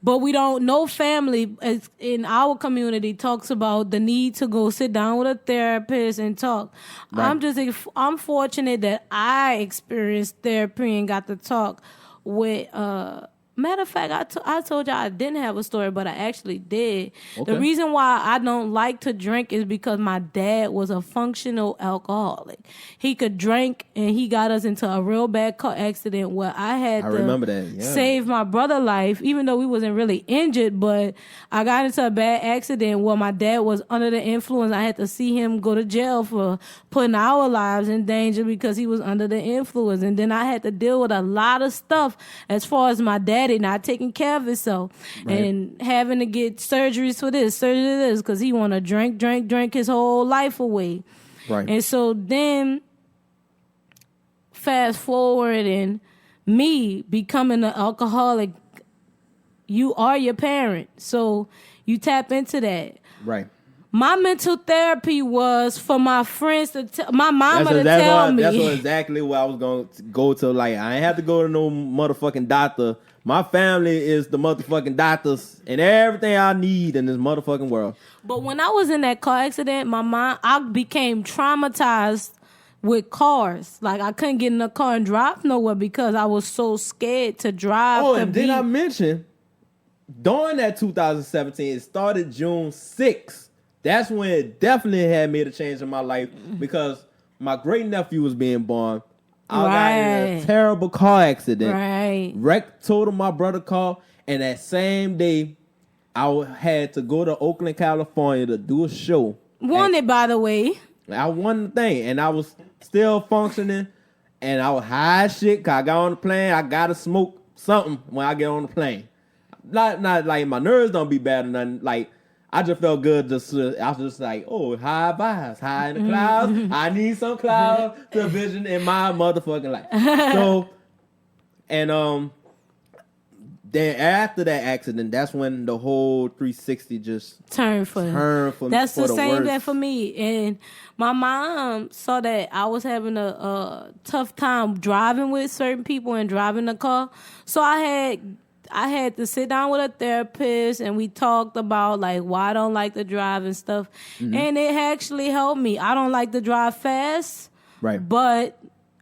But we don't, no family in our community talks about the need to go sit down with a therapist and talk. Right. I'm fortunate that I experienced therapy and got to talk with, matter of fact, I told y'all I didn't have a story, but I actually did. Okay. The reason why I don't like to drink is because my dad was a functional alcoholic. He could drink, and he got us into a real bad car accident where I had to save my brother's life, even though we wasn't really injured, but I got into a bad accident where my dad was under the influence. I had to see him go to jail for putting our lives in danger because he was under the influence. And then I had to deal with a lot of stuff as far as my daddy not taking care of himself, right, and having to get surgeries for this, because he want to drink his whole life away. Right. And so then fast forward and me becoming an alcoholic, you are your parent. So you tap into that. Right. My mental therapy was for my friends my mama to tell me. That's exactly what I was going to go to. Like, I ain't have to go to no motherfucking doctor. My family is the motherfucking doctors and everything I need in this motherfucking world. But when I was in that car accident, I became traumatized with cars. Like, I couldn't get in a car and drive nowhere because I was so scared to drive. Oh, and did I mention, during that 2017, it started June 6th. That's when it definitely had made a change in my life because my great nephew was being born. I got in a terrible car accident. Right. Wrecked totaled my brother's car, and that same day, I had to go to Oakland, California to do a show. Won it, by the way. I won the thing, and I was still functioning, and I was high as shit. Cause I got on the plane, I gotta smoke something when I get on the plane. Not like my nerves don't be bad or nothing. Like, I just felt good. I was just like, oh, high vibes, high in the clouds. I need some cloud to vision in my motherfucking life. So, and then after that accident, that's when the whole 360 just turned for me. That's the same thing for me. And my mom saw that I was having a tough time driving with certain people and driving the car. So I had to sit down with a therapist and we talked about like why I don't like to drive and stuff. Mm-hmm. And it actually helped me. I don't like to drive fast. Right. But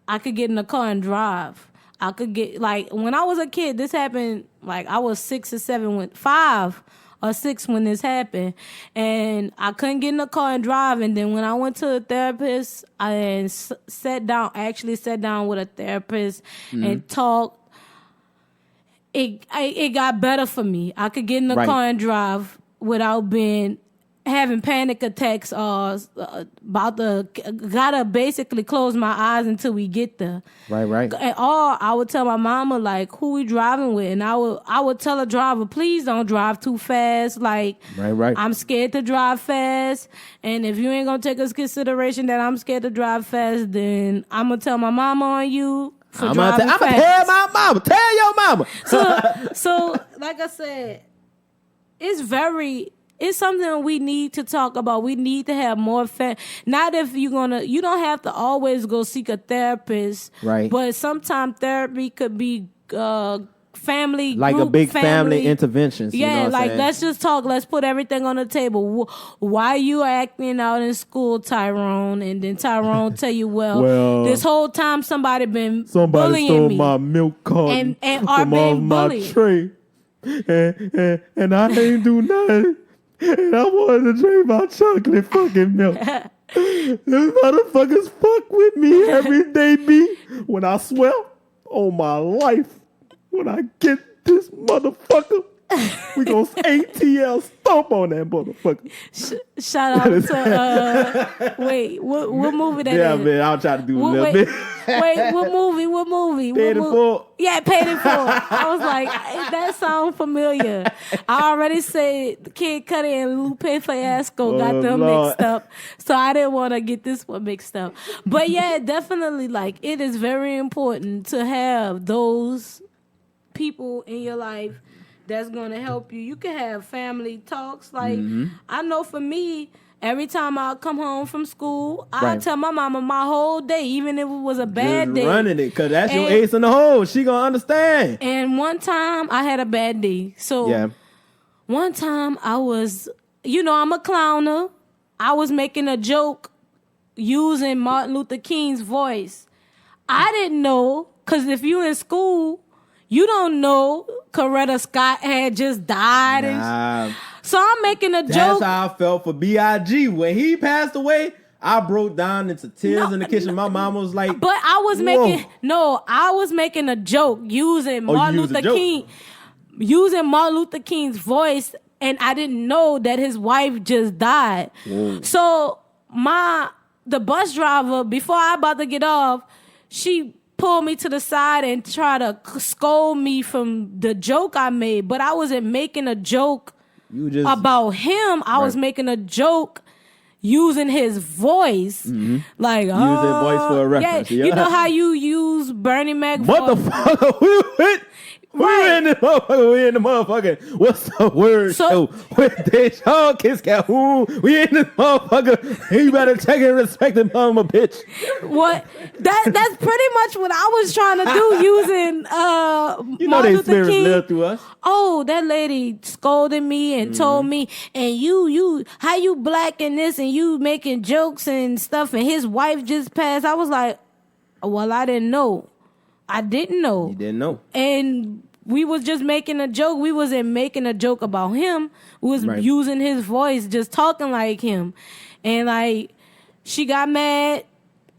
I could get in the car and drive. I could get, like, when I was a kid, this happened, like, I was 5 or 6 when this happened. And I couldn't get in the car and drive. And then when I went to a therapist, I sat down with a therapist and talked. It got better for me. I could get in the car and drive without having panic attacks or gotta basically close my eyes until we get there. Right. And I would tell my mama, like, who we driving with, and I would tell a driver, please don't drive too fast. Like, I'm scared to drive fast, and if you ain't gonna take into consideration that I'm scared to drive fast, then I'm gonna tell my mama on you. I'm gonna tell my mama. Tell your mama. So like I said, it's something we need to talk about. We need to have more not if you don't have to always go seek a therapist. Right. But sometimes therapy could be family, like a big family interventions. Yeah, you know like let's just talk. Let's put everything on the table. Why you acting out in school, Tyrone? And then Tyrone tell you, well, this whole time somebody bullying stole me. My milk carton and are being bullied. My tray, and I ain't do nothing. And I wanted to drink my chocolate fucking milk. These motherfuckers fuck with me every day, B. When I swear on my life, when I get this motherfucker, we gonna ATL stomp on that motherfucker. Shout out to wait, what movie that is? Yeah, man, I'll try to do a little bit. Wait, what movie? Paid in Full. Yeah, Paid in Full. I was like, that sounds familiar. I already said Kid Cudi and Lupe Fiasco got them mixed up, so I didn't want to get this one mixed up. But yeah, definitely, like, it is very important to have those people in your life that's going to help you. You can have family talks. Like, I know for me, every time I come home from school, I tell my mama my whole day, even if it was a bad day. Running it, because that's your ace in the hole. She going to understand. And one time, I had a bad day. So, one time, I was, I'm a clowner. I was making a joke using Martin Luther King's voice. I didn't know, because if you in school, you don't know Coretta Scott had just died. So I'm making a joke. That's how I felt for B.I.G. When he passed away, I broke down into tears in the kitchen. My mom was like, but I was making a joke using Martin Luther King's voice, and I didn't know that his wife just died. Whoa. So the bus driver, before I about to get off, she pulled me to the side and try to scold me from the joke I made. But I wasn't making a joke about him. I was making a joke using his voice. Like, use his voice for a reference. Yeah, you know how you use Bernie Mac Motherfucker. Right. We in the motherfucker. What's the word show? With this y'all kiss cat. We in this motherfucker. You better check and respect him, I'm a bitch. What? That's pretty much what I was trying to do using You know Martin they Luther spirits King. live through us. Oh, that lady scolded me and told me, and you, how you black in this and you making jokes and stuff, and his wife just passed. I was like, well, I didn't know. I didn't know. You didn't know. And we was just making a joke. We wasn't making a joke about him. We was using his voice, just talking like him. And like, she got mad.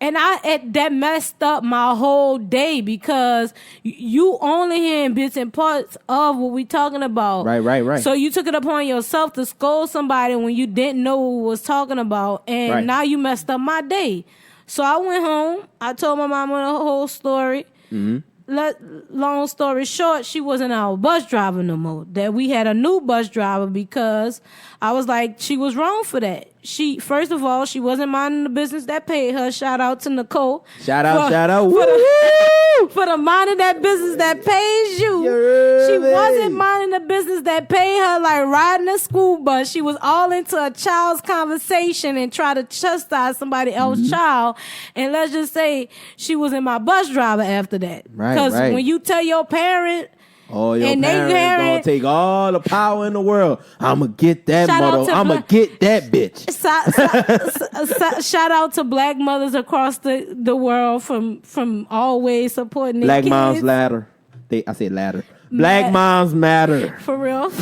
And that messed up my whole day because you only hearing bits and parts of what we talking about. Right. So you took it upon yourself to scold somebody when you didn't know what we was talking about. And now you messed up my day. So I went home. I told my mama the whole story. Long story short, she wasn't our bus driver no more. That we had a new bus driver because I was like, she was wrong for that. First of all, she wasn't minding the business that paid her. Shout out to Nicole. Shout out. For the minding that business that pays you. She wasn't minding the business that paid her, like riding a school bus. She was all into a child's conversation and try to chastise somebody else's child. And let's just say she was in my bus driver after that. Because when you tell your parent, your and parents gonna take all the power in the world. I'ma get that mother. I'ma get that bitch. Shout out to black mothers across the world from always supporting their Black kids. moms ladder. I said ladder. Black moms matter. For real.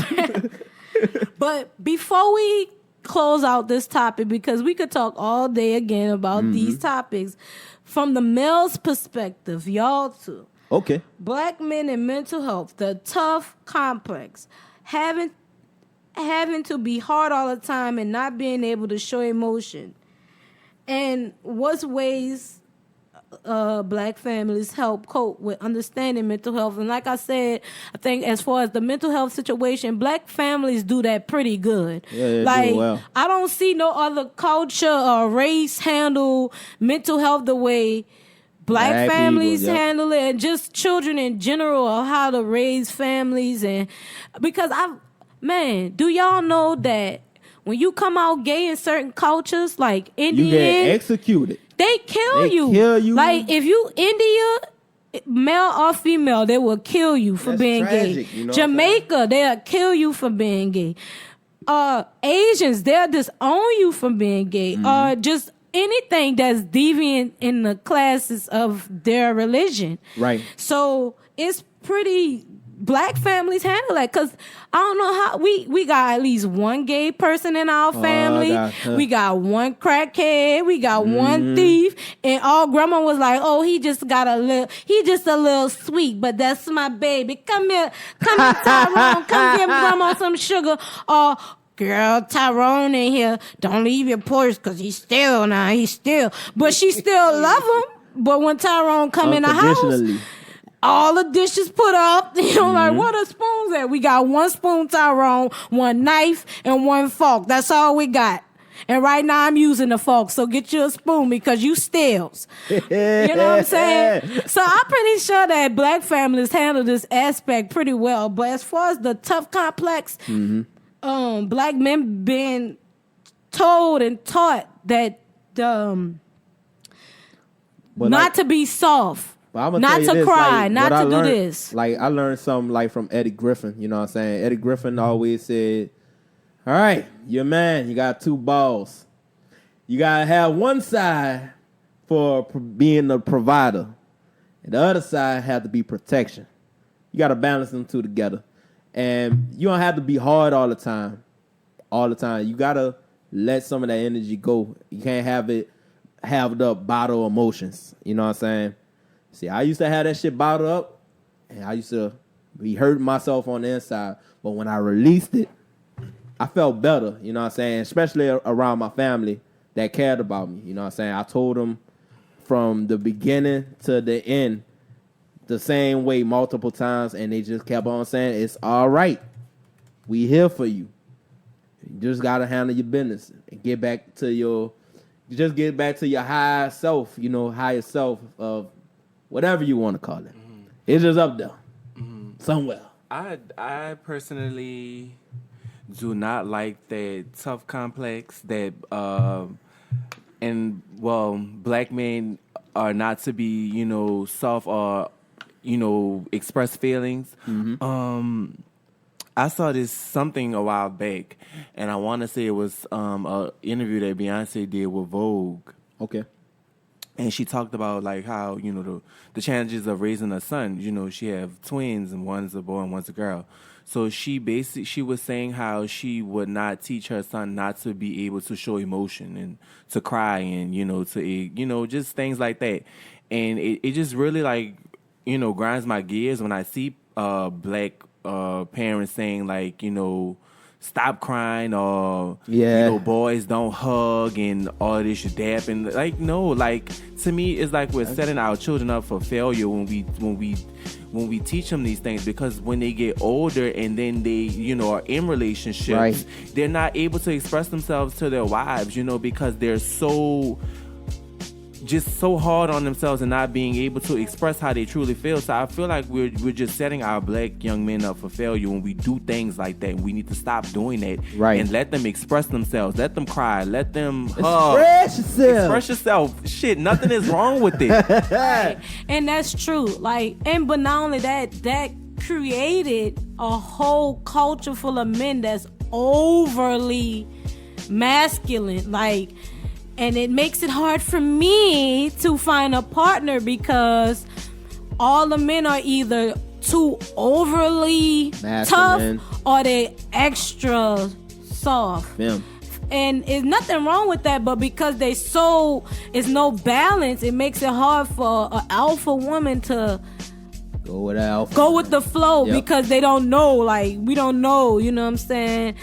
But before we close out this topic, because we could talk all day again about these topics, from the male's perspective, y'all too. Okay. Black men and mental health, the tough complex, having to be hard all the time and not being able to show emotion. And what ways black families help cope with understanding mental health? And like I said, I think as far as the mental health situation, black families do that pretty good. Yeah, like, do well. I don't see no other culture or race handle mental health the way Black families people, handle it, and just children in general, of how to raise families. And because do y'all know that when you come out gay in certain cultures, like Indian, you get executed. They kill you. Like if you India, male or female, they will kill you for being tragic, gay. You know Jamaica, they'll kill you for being gay. Asians, they'll disown you for being gay. Just anything that's deviant in the classes of their religion. Right. So it's pretty, black families handle that, because I don't know how, we got at least one gay person in our family. We got one crackhead. We got one thief. And all grandma was like, oh, he just a little sweet, but that's my baby. Come here, Tyrone. Come give grandma some sugar. Girl, Tyrone in here. Don't leave your porch because he's still. But she still love him. But when Tyrone come in the house, all the dishes put up. Like, what are spoons at? We got one spoon, Tyrone, one knife, and one fork. That's all we got. And right now I'm using the fork, so get you a spoon because you steals. You know what I'm saying? So I'm pretty sure that black families handle this aspect pretty well. But as far as the tough complex, black men being told and taught that not to be soft, not to cry, not to do this. Like, I learned something like from Eddie Griffin. You know what I'm saying? Eddie Griffin always said, all right, you're a man, you got two balls. You got to have one side for being the provider, and the other side have to be protection. You got to balance them two together. And you don't have to be hard all the time. You got to let some of that energy go. You can't have the bottle emotions. You know what I'm saying? See, I used to have that shit bottled up, and I used to be hurting myself on the inside. But when I released it, I felt better. You know what I'm saying? Especially around my family that cared about me. You know what I'm saying? I told them from the beginning to the end the same way multiple times, and they just kept on saying, it's all right. We here for you. You just got to handle your business and get back to your higher self, higher self of whatever you want to call it. It's just up there. somewhere. I personally do not like that tough complex that black men are not to be, soft or, express feelings. I saw this something a while back, and I want to say it was an interview that Beyonce did with Vogue. Okay. And she talked about like how, the challenges of raising a son. She have twins, and one's a boy and one's a girl. So she was saying how she would not teach her son not to be able to show emotion and to cry and, to, just things like that. And it just really like, grinds my gears when I see black parents saying like, stop crying or boys don't hug and all this shit dap and like no, like to me it's like we're setting our children up for failure when we teach them these things, because when they get older and then they are in relationships, they're not able to express themselves to their wives, because they're so hard on themselves and not being able to express how they truly feel. So I feel like we're just setting our black young men up for failure when we do things like that. We need to stop doing that and let them express themselves. Let them cry. Let them express yourself. Shit, nothing is wrong with it. Right. And that's true. But not only that created a whole culture full of men that's overly masculine. And it makes it hard for me to find a partner because all the men are either too overly masculine, tough or they extra soft. Yeah. And there's nothing wrong with that, but because it's no balance, it makes it hard for an alpha woman to go with the flow because they don't know, we don't know, you know what I'm saying?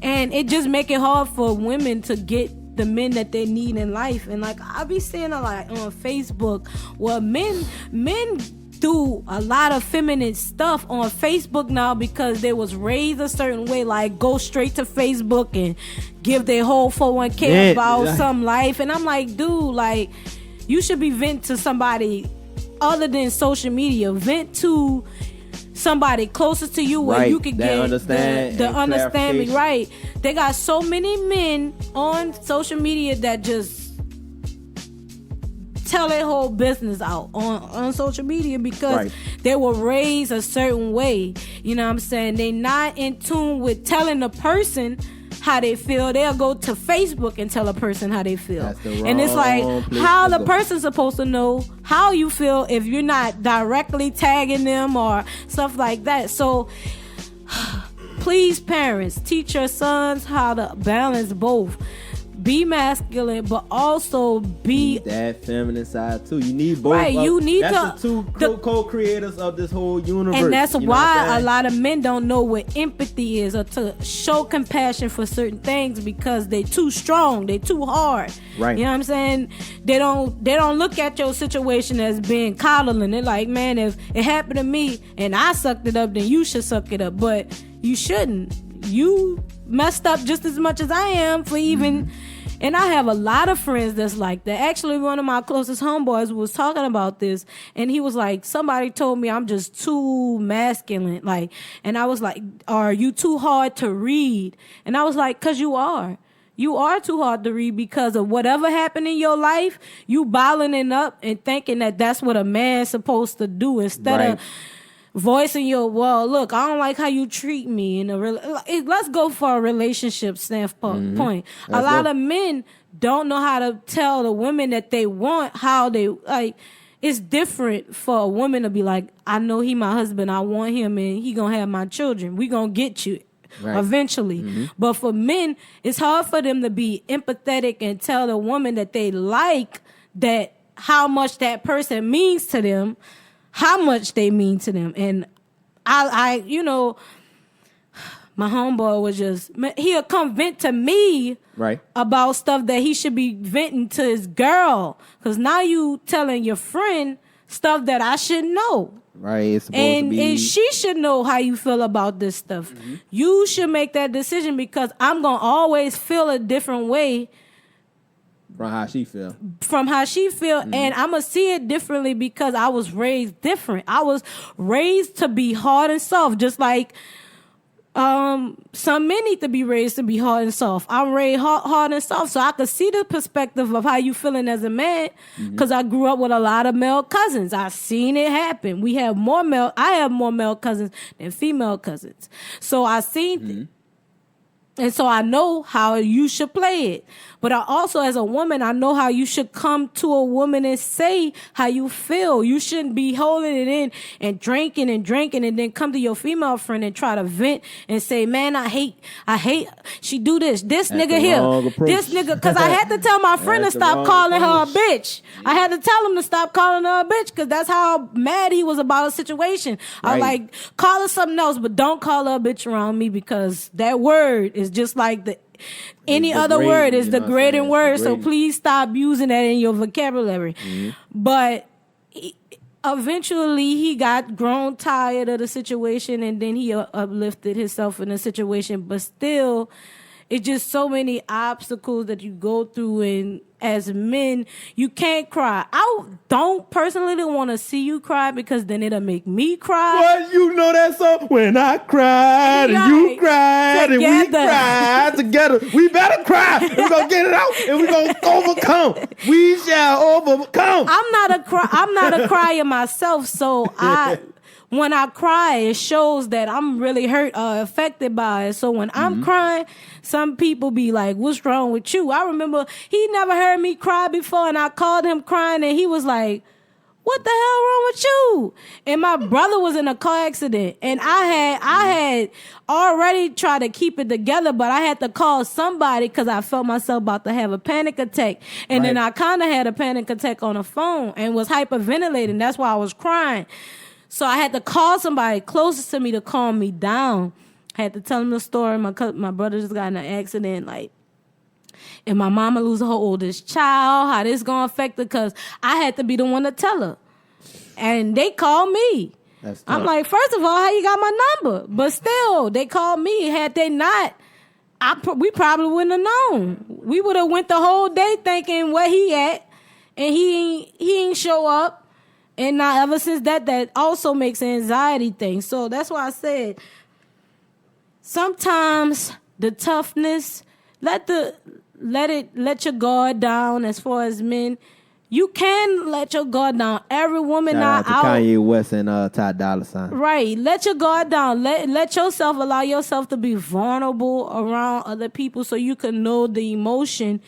And it just make it hard for women to get the men that they need in life. And I be seeing a lot on Facebook where men do a lot of feminine stuff on Facebook now because they was raised a certain way, go straight to Facebook and give their whole 401k about some life. And I'm like, dude, you should be venting to somebody other than social media. Vent to somebody closest to you where you could get the understanding. Right. They got so many men on social media that just tell their whole business out on social media because they were raised a certain way. You know what I'm saying? They not in tune with telling the person how they feel. They'll go to Facebook and tell a person how they feel. And it's how the person's supposed to know how you feel if you're not directly tagging them or stuff like that. So please, parents, teach your sons how to balance both. Be masculine, but also be that feminine side too. You need both. Right, you need that's the two co-creators of this whole universe. And that's why a lot of men don't know what empathy is or to show compassion for certain things because they too strong, they too hard. Right. You know what I'm saying? They don't look at your situation as being coddling. They're like, man, if it happened to me and I sucked it up, then you should suck it up. But you shouldn't. You messed up just as much as I am for even. And I have a lot of friends that's like that. Actually, one of my closest homeboys was talking about this, and he was like, somebody told me I'm just too masculine. And I was like, are you too hard to read? And I was like, 'cause you are. You are too hard to read because of whatever happened in your life, you bottling it up and thinking that that's what a man's supposed to do instead of voicing your, look, I don't like how you treat me. Let's go for a relationship standpoint. Mm-hmm. A lot of men don't know how to tell the women that they want how they, it's different for a woman to be like, I know he my husband, I want him, and he gonna have my children. We gonna get you eventually. Mm-hmm. But for men, it's hard for them to be empathetic and tell the woman that they like that how much that person means to them, how much they mean to them. And I my homeboy was just, he'll come vent to me about stuff that he should be venting to his girl. Because now you telling your friend stuff that I should know. Right. It's supposed and, to be. And she should know how you feel about this stuff. Mm-hmm. You should make that decision because I'm going to always feel a different way From how she feel. And I'ma see it differently because I was raised different. I was raised to be hard and soft, just like some men need to be raised to be hard and soft. I'm raised hard and soft, so I could see the perspective of how you feeling as a man, because I grew up with a lot of male cousins. I seen it happen. I have more male cousins than female cousins, so I seen and so I know how you should play it. But I also, as a woman, I know how you should come to a woman and say how you feel. You shouldn't be holding it in and drinking and then come to your female friend and try to vent and say, man, I hate, she do this nigga here. This nigga, because I had to tell my friend to stop calling her a bitch. I had to tell him to stop calling her a bitch because that's how mad he was about a situation. Right. I was like, call her something else, but don't call her a bitch around me, because that word is just like any other word is the grading word, so please stop using that in your vocabulary. But eventually he got grown tired of the situation, and then he uplifted himself in the situation. But still, it's just so many obstacles that you go through, and as men, you can't cry. I don't personally want to see you cry, because then it'll make me cry. Well, you know that song? When I cried and you cried and we cried together. We better cry. We're going to get it out and we're going to overcome. We shall overcome. I'm not a crier myself, so when I cry, it shows that I'm really hurt or affected by it. So when I'm crying, some people be like, what's wrong with you? I remember he never heard me cry before, and I called him crying, and he was like, what the hell wrong with you? And my brother was in a car accident, and I had already tried to keep it together, but I had to call somebody because I felt myself about to have a panic attack. And then I kind of had a panic attack on the phone and was hyperventilating. That's why I was crying. So I had to call somebody closest to me to calm me down. I had to tell him the story. My brother just got in an accident, and my mama losing her oldest child, how this gonna affect her, because I had to be the one to tell her. And they called me. I'm like, first of all, how you got my number? But still, they called me. Had they not, we probably wouldn't have known. We would have went the whole day thinking where he at, and he ain't show up. And now ever since that also makes an anxiety thing. So that's why I said, sometimes the toughness, let your guard down. As far as men, you can let your guard down. Every woman out. Kanye West and Ty Dolla $ign. Right. Let your guard down. Let yourself, allow yourself to be vulnerable around other people so you can know the emotion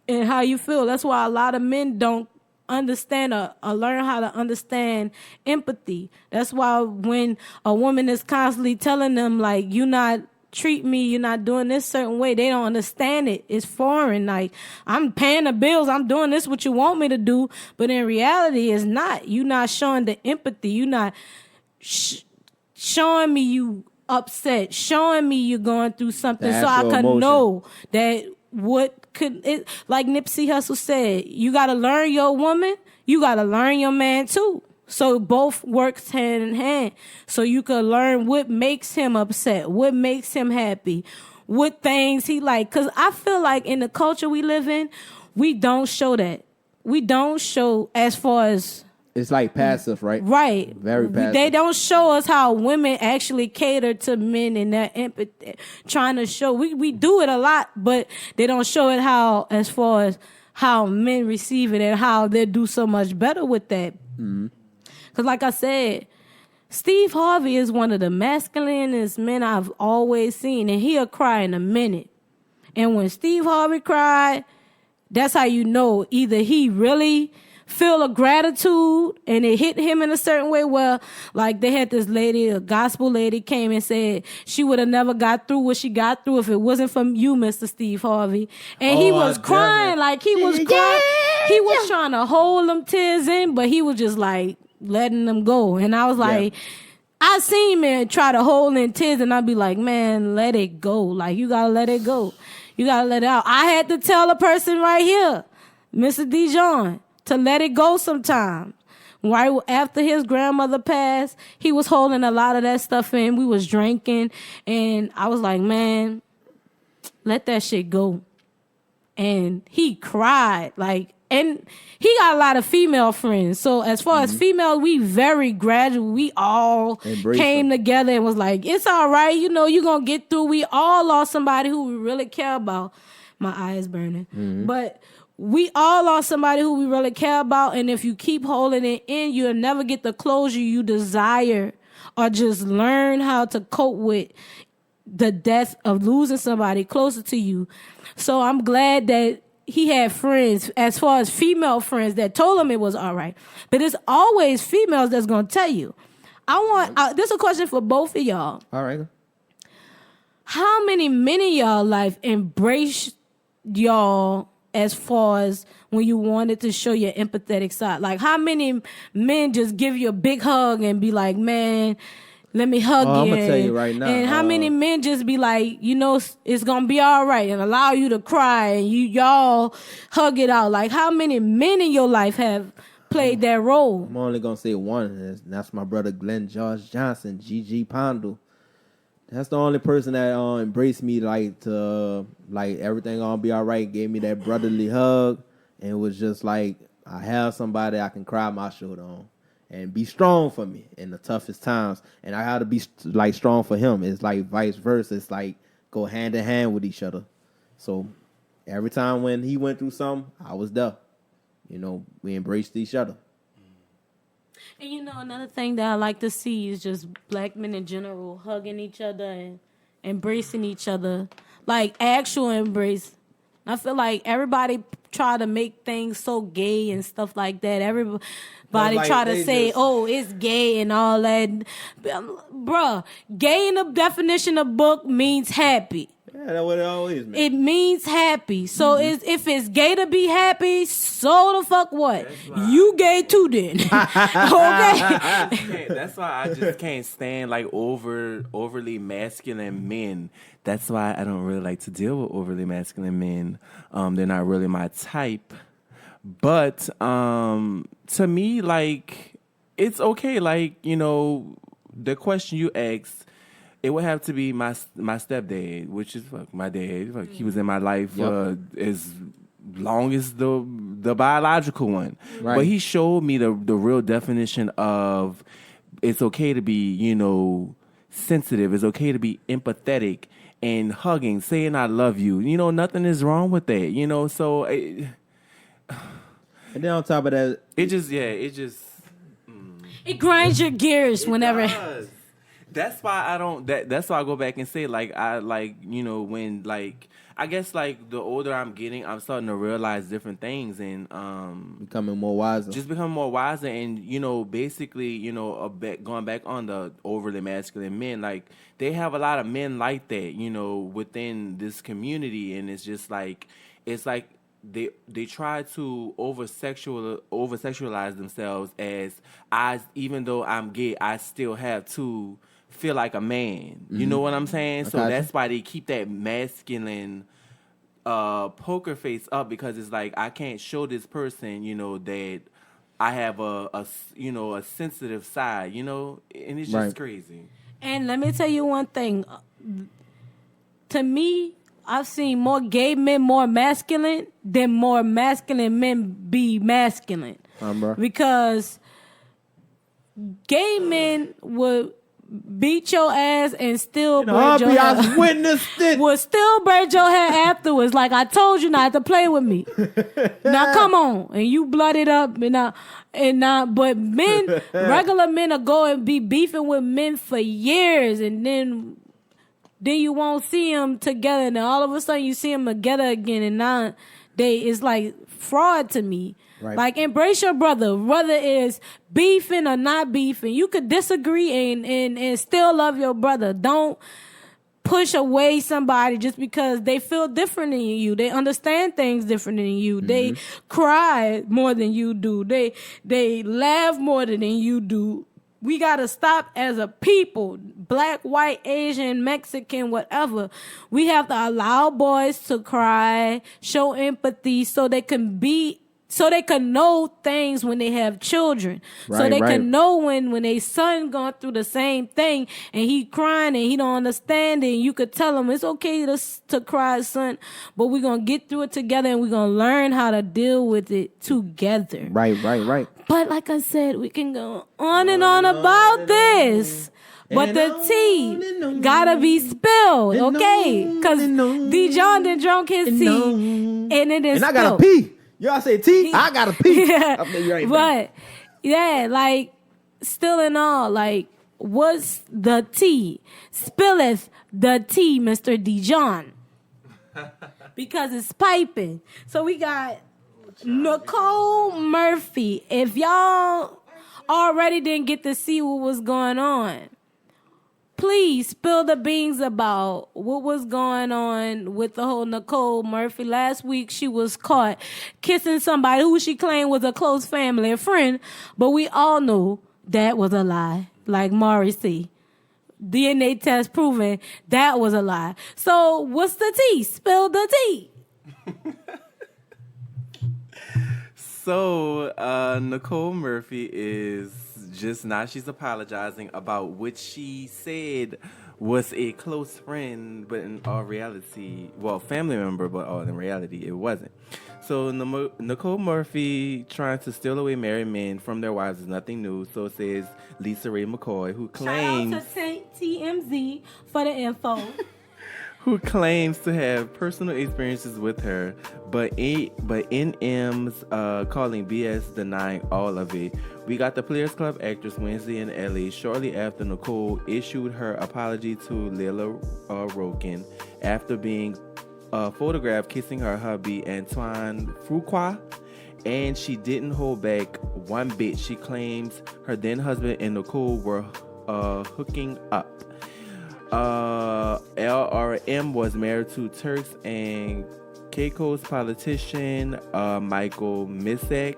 and how you feel. That's why a lot of men don't understand or learn how to understand empathy. That's why when a woman is constantly telling them, like, you not treat me, you're not doing this certain way, they don't understand it. It's foreign. Like, I'm paying the bills, I'm doing this what you want me to do, but in reality it's not. You're not showing the empathy. You're not showing me you upset, showing me you're going through something, so I can know that what could it, like Nipsey Hussle said, you got to learn your woman, you got to learn your man too. So both works hand in hand. So you can learn what makes him upset, what makes him happy, what things he like. Because I feel like in the culture we live in, we don't show that. We don't show, as far as... It's like passive, right? Right. Very passive. They don't show us how women actually cater to men and their empathy. Trying to show... We do it a lot, but they don't show it how, as far as how men receive it and how they do so much better with that. Mm-hmm. Because like I said, Steve Harvey is one of the masculinest men I've always seen, and he'll cry in a minute. And when Steve Harvey cried, that's how you know either he really feel a gratitude and it hit him in a certain way. Well, like they had this lady, a gospel lady, came and said she would have never got through what she got through if it wasn't from you, Mr. Steve Harvey. And he was crying, like he was crying. He was trying to hold them tears in, but he was just like letting them go. And I was like, I seen men try to hold in tears, and I'd be like, man, let it go. Like, you gotta let it go. You gotta let it out. I had to tell a person right here, Mr. Dijon, to let it go sometimes. Right after his grandmother passed, he was holding a lot of that stuff in. We was drinking, and I was like, man, let that shit go. and he cried. Like, and he got a lot of female friends. So as far as females, we very gradual. We all came together and was like, it's all right. You know, you're going to get through. We all lost somebody who we really care about. My eye is burning. But we all lost somebody who we really care about. And if you keep holding it in, you'll never get the closure you desire or just learn how to cope with the death of losing somebody closer to you. So I'm glad that he had friends, as far as female friends, that told him it was all right. But it's always females that's going to tell you. This is a question for both of y'all. All right. How many men in y'all life embrace y'all as far as when you wanted to show your empathetic side? Like, how many men just give you a big hug and be like, man, let me hug you? I'm going to tell you right now. And how many men just be like, you know, it's going to be all right, and allow you to cry and y'all hug it out? Like, how many men in your life have played that role? I'm only going to say one, and that's my brother Glenn George Johnson, Gigi Pondo. That's the only person that embraced me like everything gonna be all right, gave me that brotherly hug, and it was just like I have somebody I can cry my shoulder on and be strong for me in the toughest times. And I had to be like strong for him. It's like vice versa. It's like go hand in hand with each other. So every time when he went through something, I was there. You know, we embraced each other. And you know, another thing that I like to see is just black men in general hugging each other and embracing each other, like actual embrace. I feel like everybody try to make things so gay and stuff like that. Everybody like try to say, oh, it's gay and all that. Bruh, gay in the definition of book means happy. Yeah, that's what it always means. It means happy. So if it's gay to be happy, so the fuck what? You gay too then. Okay? That's why I just can't stand like overly masculine men. That's why I don't really like to deal with overly masculine men. They're not really my type. But to me, like, it's okay. Like, you know, the question you asked, it would have to be my stepdad, which is my dad. He was in my life as long as the biological one. Right. But he showed me the real definition of it's okay to be, you know, sensitive. It's okay to be empathetic and hugging, saying I love you. You know, nothing is wrong with that. You know, so and then on top of that, it grinds your gears whenever. Does. That's why I don't. That's why I go back and say you know, when like I guess like the older I'm getting, I'm starting to realize different things and becoming more wiser. Just becoming more wiser, and you know, basically, you know, going back on the overly masculine men, like they have a lot of men like that, you know, within this community, and it's just like they try to over sexualize themselves as even though I'm gay, I still have to feel like a man. You know what I'm saying? So that's why they keep that masculine poker face up, because it's like I can't show this person, you know, that I have a sensitive side, you know, and it's just crazy. And let me tell you one thing. To me, I've seen more gay men more masculine than more masculine men be masculine. Because gay men would beat your ass and still braid your hair. I witnessed it. Will still braid your hair afterwards. Like, I told you not to play with me. Now come on, and you blooded up but men, regular men will go and be beefing with men for years, and then you won't see them together, and then all of a sudden you see them together again, and now it's like fraud to me. Right. Like, embrace your brother, whether it's beefing or not beefing. You could disagree and still love your brother. Don't push away somebody just because they feel different than you. They understand things different than you. They cry more than you do. They laugh more than you do. We got to stop as a people, black, white, Asian, Mexican, whatever. We have to allow boys to cry, show empathy so they can be So they can know things when they have children. So they can know when they son going through the same thing and he crying and he don't understand it. And you could tell him it's okay to cry, son, but we're going to get through it together and we're going to learn how to deal with it together. Right. But like I said, we can go on and on about this. But the tea gotta be spilled, okay? Because Dijon done drunk his tea and it is And I spilled. gotta pee. Y'all say tea? I gotta pee. Yeah. But yeah, like still in all, like what's the tea? Spilleth the tea, Mr. Dijon. Because it's piping. So we got Nicole Murphy. If y'all already didn't get to see what was going on, please spill the beans about what was going on with the whole Nicole Murphy. Last week, she was caught kissing somebody who she claimed was a close family, a friend, but we all knew that was a lie, like Maury C. DNA test proving that was a lie. So what's the tea? Spill the tea. So Nicole Murphy is just now she's apologizing about what she said was a close friend, but in all reality, well, family member, but in reality, it wasn't. So Nicole Murphy trying to steal away married men from their wives is nothing new. So says Lisa Ray McCoy, who claims... Shout out to TMZ for the info. Who claims to have personal experiences with her, but NM's calling BS, denying all of it. We got the Players Club actress Wednesday in LA shortly after Nicole issued her apology to Lila Roken after being photographed kissing her hubby Antoine Fuqua, and she didn't hold back one bit. She claims her then husband and Nicole were hooking up. LRM was married to Turks and Caicos politician Michael Misak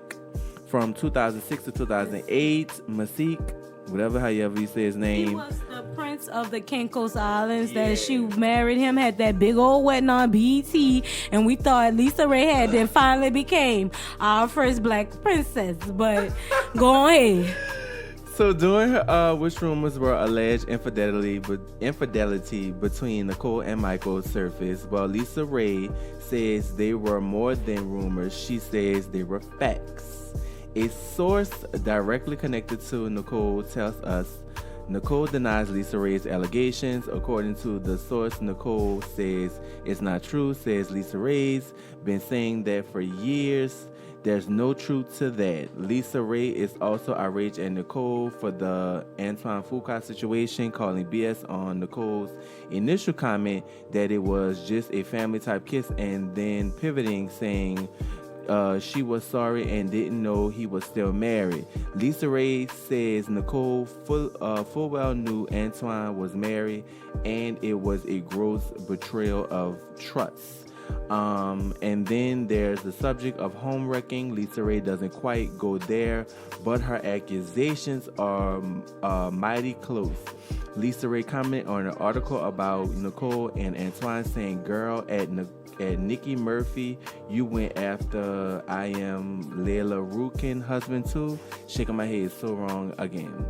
from 2006 to 2008. Masik, whatever, however you say his name. He was the prince of the Caicos Islands. Yeah. That she married him, had that big old wedding on BET, and we thought Lisa Ray had then finally became our first black princess. But go ahead. So during which rumors were alleged infidelity between Nicole and Michael surfaced, while Lisa Ray says they were more than rumors, she says they were facts. A source directly connected to Nicole tells us Nicole denies Lisa Ray's allegations. According to the source, Nicole says it's not true, says Lisa Ray's been saying that for years. There's no truth to that. Lisa Ray is also outraged at Nicole for the Antoine Fuqua situation, calling BS on Nicole's initial comment that it was just a family type kiss, and then pivoting, saying she was sorry and didn't know he was still married. Lisa Ray says Nicole full well knew Antoine was married, and it was a gross betrayal of trust. And then there's the subject of home wrecking. Lisa Ray doesn't quite go there, but her accusations are mighty close. Lisa Ray commented on an article about Nicole and Antoine saying, "Girl, at Nicki Murphy, you went after I am Layla Roken husband too." Shaking my head, so wrong again.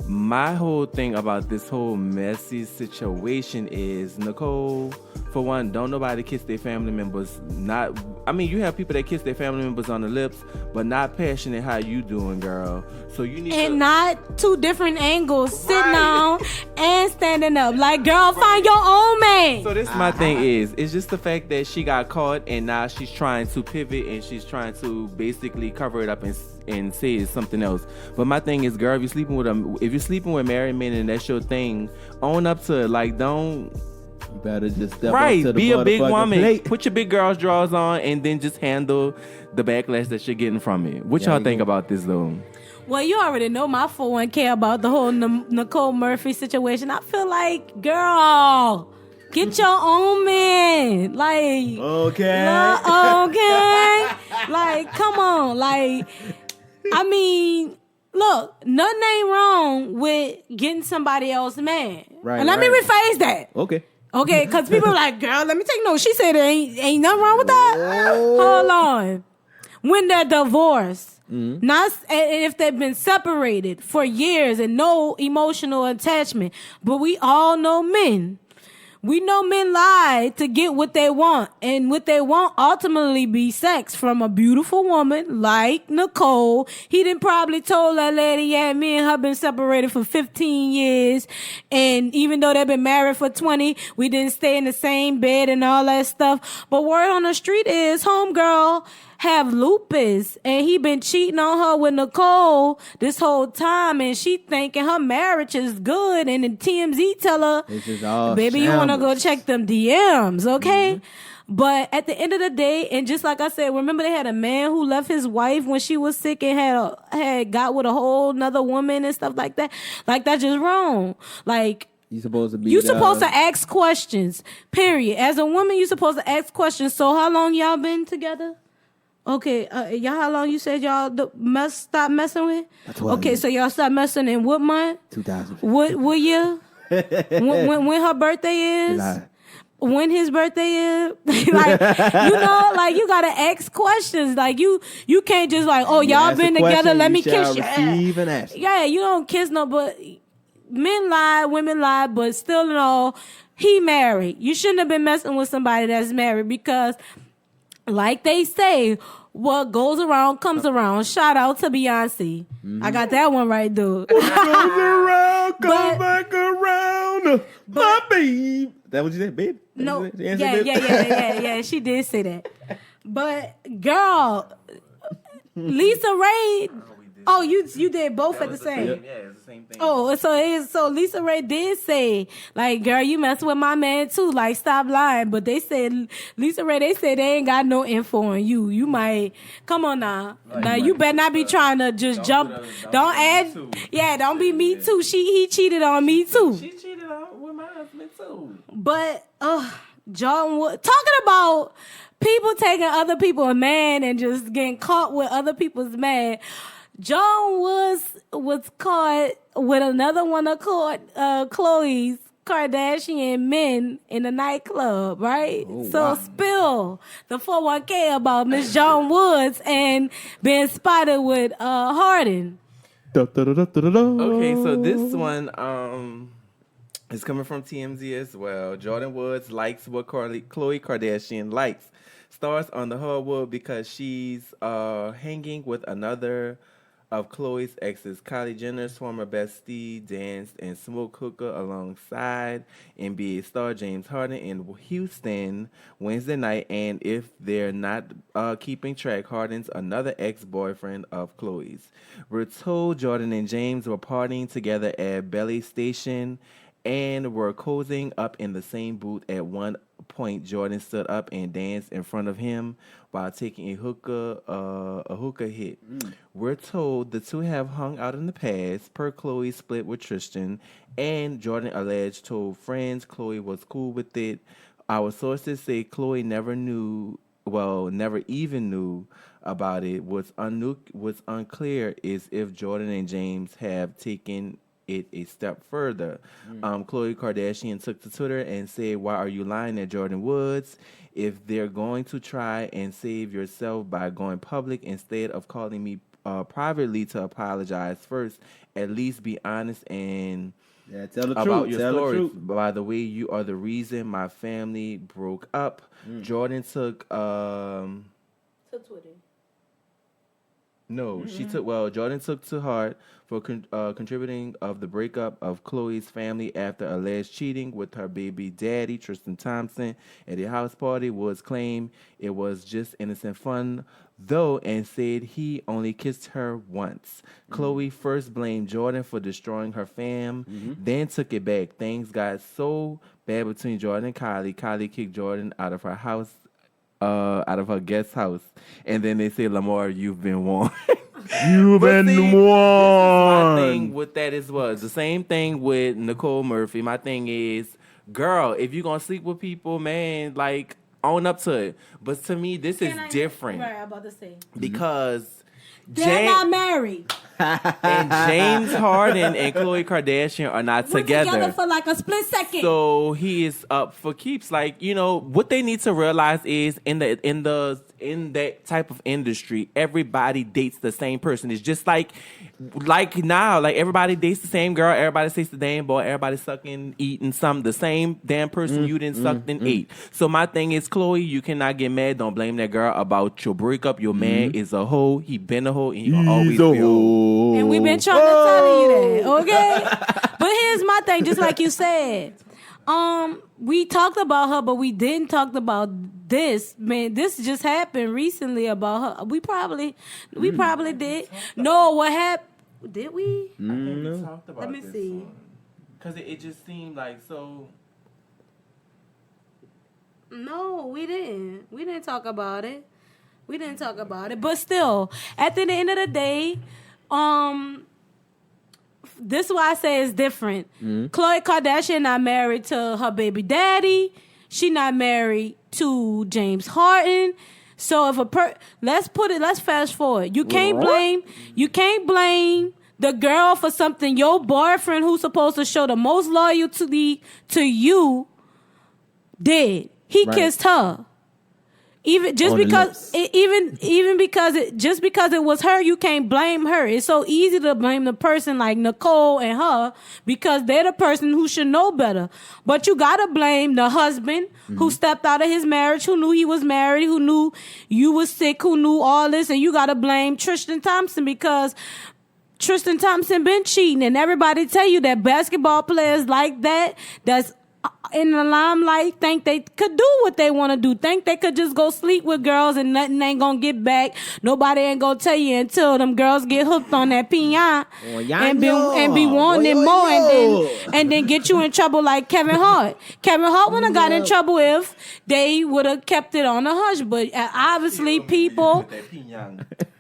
My whole thing about this whole messy situation is, Nicole, for one, don't nobody kiss their family members. You have people that kiss their family members on the lips, but not passionate how you doing, girl. So you need not two different angles, sitting down and standing up. Like, girl, find your own man. So this my thing is, it's just the fact that she got caught and now she's trying to pivot and she's trying to basically cover it up and say it's something else. But my thing is, girl, if you're sleeping with married men and that's your thing, own up to it. Like, don't. You better just step up to the be a big woman. Plate. Put your big girl's drawers on and then just handle the backlash that you're getting from it. What y'all think about this, though? Well, you already know my 401k about the whole Nicole Murphy situation. I feel like, girl, get your own man. Like, okay. Like, come on. Like, I mean, look, nothing ain't wrong with getting somebody else's man. Right. And let me rephrase that. Okay, because people are like, girl, let me take notes. She said there ain't nothing wrong with that. Hold on. when they're divorced. Not and if they've been separated for years and no emotional attachment. But we all know men. We know men lie to get what they want, and what they want ultimately be sex from a beautiful woman like Nicole. He done probably told that lady, yeah, me and her been separated for 15 years, and even though they've been married for 20, we didn't stay in the same bed and all that stuff. But word on the street is homegirl have lupus, and he been cheating on her with Nicole this whole time, and she thinking her marriage is good, and then TMZ tell her, baby, you want to go check them DMs, okay? But at the end of the day, and just like I said, remember they had a man who left his wife when she was sick and had got with a whole nother woman and stuff like that. Like, that's just wrong. Like, you supposed to ask questions, period. As a woman, you supposed to ask questions. So how long y'all been together? Okay, y'all, how long you said y'all stop messing with? Okay, so y'all stopped messing in what month? 2000. What year? when her birthday is? July. When his birthday is? Like, like you gotta ask questions. Like you can't just like, oh, y'all been together, let me kiss you. Yeah, you don't kiss no, but men lie, women lie, but still in all, he married. You shouldn't have been messing with somebody that's married because, like they say, what goes around comes around. Shout out to Beyonce. I got that one right, dude. What goes around, come back around, my babe. That what you said, babe? No, yeah. She did say that. But girl, Lisa Ray. Oh, you did both at the same. Yeah, it's the same thing. Oh, so Lisa Ray did say, like, girl, you mess with my man too. Like, stop lying. But they said, Lisa Ray, they said they ain't got no info on you. You might, come on now. Now you better not be trying to just jump. Don't add. Yeah, don't be me too. He cheated on me too. She cheated on with my husband too. But Jordyn Woods talking about people taking other people's man and just getting caught with other people's man. Jordyn Woods was caught with another one of Khloe's Kardashian men in a nightclub, right? Oh, so spill the 401k about Miss Jordyn Woods and being spotted with Harden. Okay, so this one is coming from TMZ as well. Jordyn Woods likes what Khloe Kardashian likes. Stars on the hardwood because she's hanging with another of Khloe's exes. Kylie Jenner's former bestie danced and smoked hookah alongside NBA star James Harden in Houston Wednesday night. And if they're not keeping track, Harden's another ex-boyfriend of Khloe's. We're told Jordan and James were partying together at Belly Station and were cozying up in the same booth. At one point, Jordan stood up and danced in front of him while taking a hookah hit. We're told the two have hung out in the past, per Khloe's split with Tristan, and Jordan alleged told friends Khloe was cool with it. Our sources say Khloe never even knew about it. What's unclear is if Jordan and James have taken it a step further. Khloe Kardashian took to Twitter and said, "Why are you lying at Jordyn Woods? If they're going to try and save yourself by going public instead of calling me privately to apologize first, at least be honest and tell the about truth. your Tell story. the truth. By the way, you are the reason my family broke up." Jordan took To Twitter. No, Jordan took to heart for contributing of the breakup of Khloe's family after alleged cheating with her baby daddy, Tristan Thompson, at a house party. Woods claimed it was just innocent fun, though, and said he only kissed her once. Khloe first blamed Jordan for destroying her fam, then took it back. Things got so bad between Jordan and Kylie. Kylie kicked Jordan out of her house, out of her guest house, and then they say, "Lamar, you've been warned." You've been warned. My thing with that as well. It's the same thing with Nicole Murphy. My thing is, girl, if you're gonna sleep with people, man, like own up to it. But to me, this is different. Right, I'm about to say. Because They're not married. And James Harden and Khloe Kardashian are not together for like a split second. So he is up for keeps. Like, you know, what they need to realize is in that type of industry, everybody dates the same person. It's just like now, like everybody dates the same girl, everybody dates the damn boy, everybody sucking, eating the same damn person you didn't suck and ate. So my thing is, Khloe, you cannot get mad. Don't blame that girl about your breakup. Your man is a hoe. He been a hoe and he gonna always be a hoe. And we've been trying to tell you that, okay? But here's my thing, just like you said. We talked about her, but we didn't talk about this. Man, this just happened recently about her. We probably did. No, what happened? Did we? I think we talked about Let me see. Because it just seemed like so... No, we didn't. We didn't talk about it. But still, at the end of the day, this is why I say it's different. Khloe Kardashian not married to her baby daddy. She not married to James Harden. So if let's fast forward. You can't blame the girl for something your boyfriend, who's supposed to show the most loyalty to you, did. He kissed her. Just because it was her, you can't blame her. It's so easy to blame the person like Nicole and her because they're the person who should know better. But you gotta blame the husband who stepped out of his marriage, who knew he was married, who knew you was sick, who knew all this, and you gotta blame Tristan Thompson because Tristan Thompson been cheating, and everybody tell you that basketball players like that's in the limelight think they could do what they want to do. Think they could just go sleep with girls and nothing ain't gonna get back. Nobody ain't gonna tell you until them girls get hooked on that piña and be wanting it more and then get you in trouble like Kevin Hart. Kevin Hart wouldn't have got in trouble if they would have kept it on the hush. But obviously people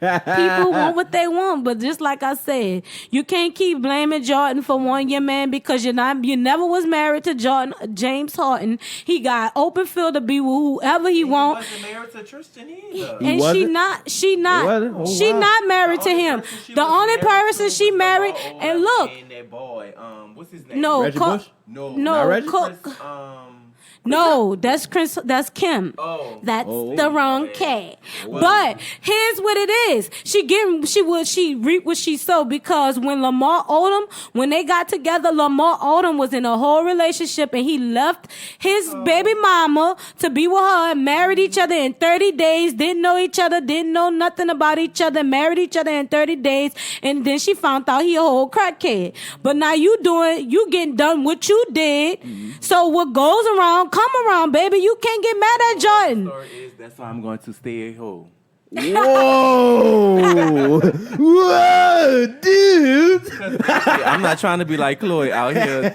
want what they want. But just like I said, you can't keep blaming Jordyn for wanting your man because you never was married to James Harden. He got open field to be with whoever he want. He wasn't married to Tristan either. And she not married to him. The only person she married, and look, that boy, what's his name? no, Reggie Bush? No, that's Chris. That's Kim. Oh. That's the wrong K. But here's what it is. She reaped what she sowed because when when they got together, Lamar Odom was in a whole relationship and he left his baby mama to be with her and married each other in 30 days. Didn't know each other, didn't know nothing about each other, married each other in 30 days. And then she found out he a whole crackhead. But now you getting done what you did. So what goes around, come around, baby. You can't get mad at Jordyn. That's why I'm going to stay at home. Whoa, whoa, dude! I'm not trying to be like Khloe out here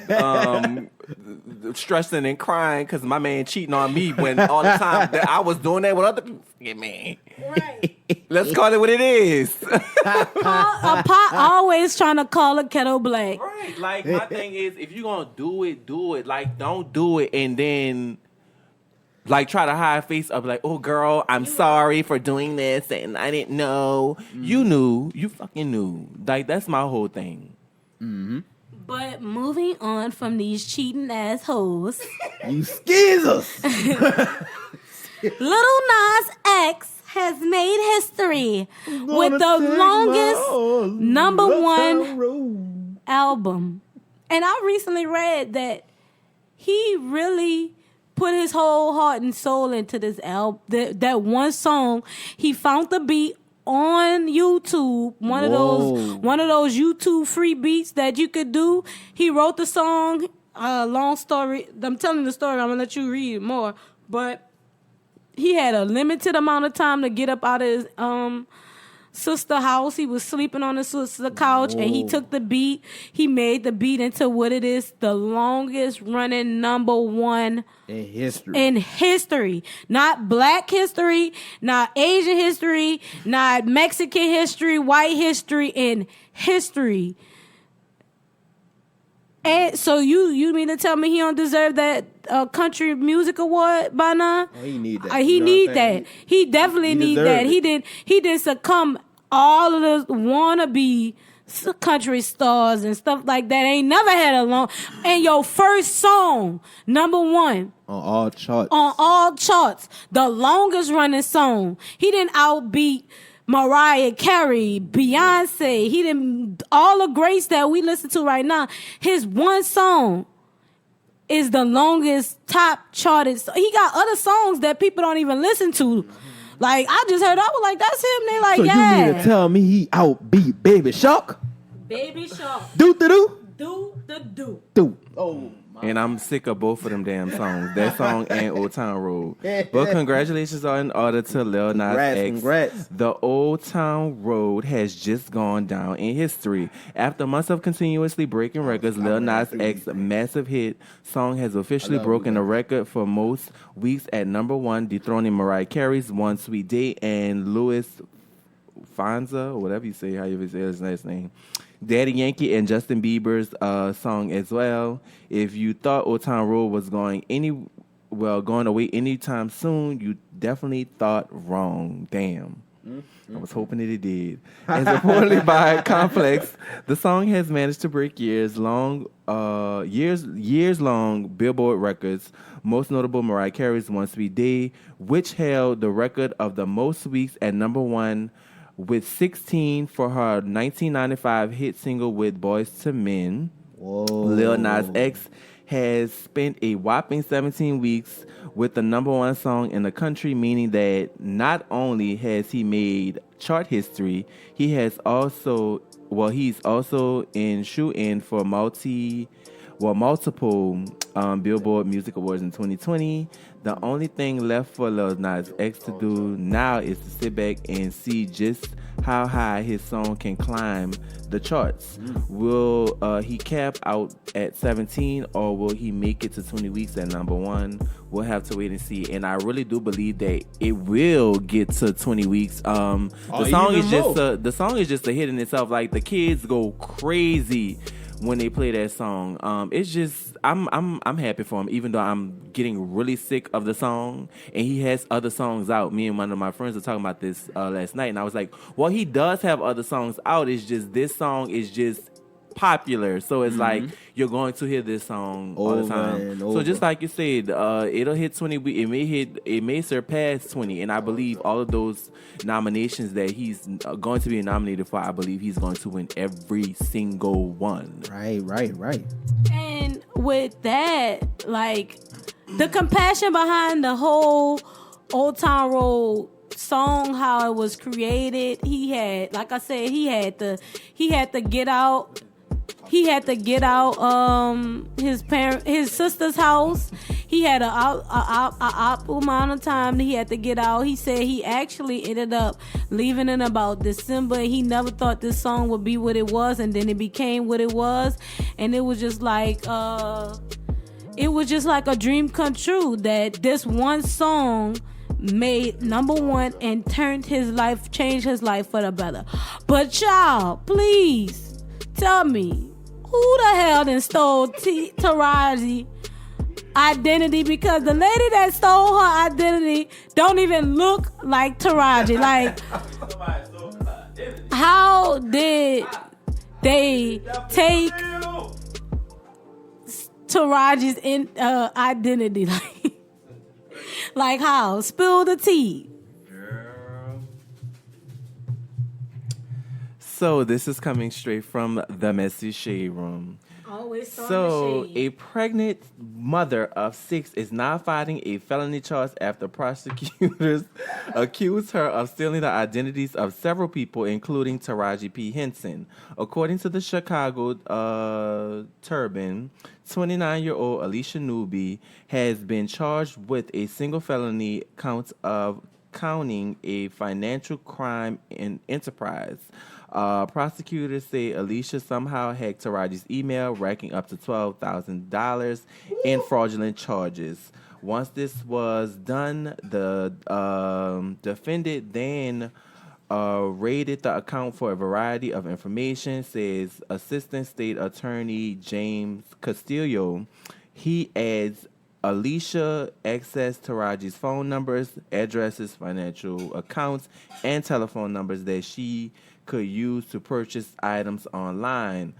stressing and crying because my man cheating on me when all the time that I was doing that with other people. Yeah, man. Right. Let's call it what it is. A pot always trying to call a kettle black. Right. Like, my thing is, if you're going to do it. Like, don't do it and then, like, try to hide face up. Like, oh, girl, I'm sorry for doing this and I didn't know. You knew. You fucking knew. Like, that's my whole thing. Mm-hmm. But moving on from these cheating assholes. You skeezers! Lil Nas X has made history with the longest number one album. And I recently read that he really put his whole heart and soul into this album. That one song, he found the beat on YouTube, one of those YouTube free beats that you could do. He wrote the song, long story. I'm telling the story. I'm gonna let you read more. But he had a limited amount of time to get up out of his sister house. He was sleeping on his sister couch, and he took the beat. He made the beat into what it is, the longest running number one in history. Not black history, not Asian history, not Mexican history, white history, in history. And so you mean to tell me he don't deserve that country music award by now? Oh, he need that. He need that. He definitely need that. He didn't succumb all of the wannabe country stars and stuff like that ain't never had a long. And your first song, number one. On all charts. On all charts. The longest running song. He didn't outbeat Mariah Carey, Beyonce. He didn't, all the greats that we listen to right now. His one song is the longest top charted. He got other songs that people don't even listen to. Like, I just heard, I was like, that's him. They like, so yeah. you mean to tell me he outbeat Baby Shark? Baby Shark. Do. Oh. And I'm sick of both of them damn songs. That song and Old Town Road. But congratulations are in order to Lil Nas X. Congrats. The Old Town Road has just gone down in history. After months of continuously breaking records, Lil Nas X's massive hit song has officially broken the record for most weeks at number one, dethroning Mariah Carey's One Sweet Day and Louis Fonza, or whatever you say, how you say his last name. Daddy Yankee and Justin Bieber's song as well. If you thought Old Town Road was going away anytime soon, you definitely thought wrong. Damn. I was hoping that it did. As reported by Complex, the song has managed to break years long Billboard records. Most notable, Mariah Carey's One Sweet Day, which held the record of the most weeks at number one, with 16 for her 1995 hit single with Boyz II Men. Whoa. Lil Nas X has spent a whopping 17 weeks with the number one song in the country, meaning that not only has he made chart history, he's also in shoe-in for multiple Billboard Music Awards in 2020. The only thing left for Lil Nas X to do now is to sit back and see just how high his song can climb the charts. Will he cap out at 17, or will he make it to 20 weeks at number one? We'll have to wait and see. And I really do believe that it will get to 20 weeks. The song is just a hit in itself. Like, the kids go crazy when they play that song. It's just, I'm happy for him, even though I'm getting really sick of the song. And he has other songs out. Me and one of my friends were talking about this last night, and I was like, well, he does have other songs out. It's just this song is just popular, so it's like you're going to hear this song all the time. So just like you said, it'll hit 20. It may surpass 20, and I believe all of those nominations that he's going to be nominated for, I believe he's going to win every single one. Right. And with that, like, the compassion behind the whole Old Town Road song, how it was created, he had, like I said, he had to get out. He had to get out his sister's house. He had a amount of time that he had to get out. He said he actually ended up leaving in about December. He never thought this song would be what it was, and then it became what it was. And it was just like a dream come true that this one song made number one and changed his life for the better. But y'all, please tell me, who the hell done stole Taraji identity? Because the lady that stole her identity don't even look like Taraji. Like, how did they take Taraji's identity? Like how? Spill the tea. So this is coming straight from the Messy Shade Room. Always so a pregnant mother of 6 is now fighting a felony charge after prosecutors accused her of stealing the identities of several people, including Taraji P. Henson. According to the Chicago Tribune, 29-year-old Alicia Newby has been charged with a single felony count of counting a financial crime in enterprise. Prosecutors say Alicia somehow hacked Taraji's email, racking up to $12,000 in fraudulent charges. Once this was done, the defendant then raided the account for a variety of information, says Assistant State Attorney James Castillo. He adds Alicia accessed Taraji's phone numbers, addresses, financial accounts, and telephone numbers that she could use to purchase items online.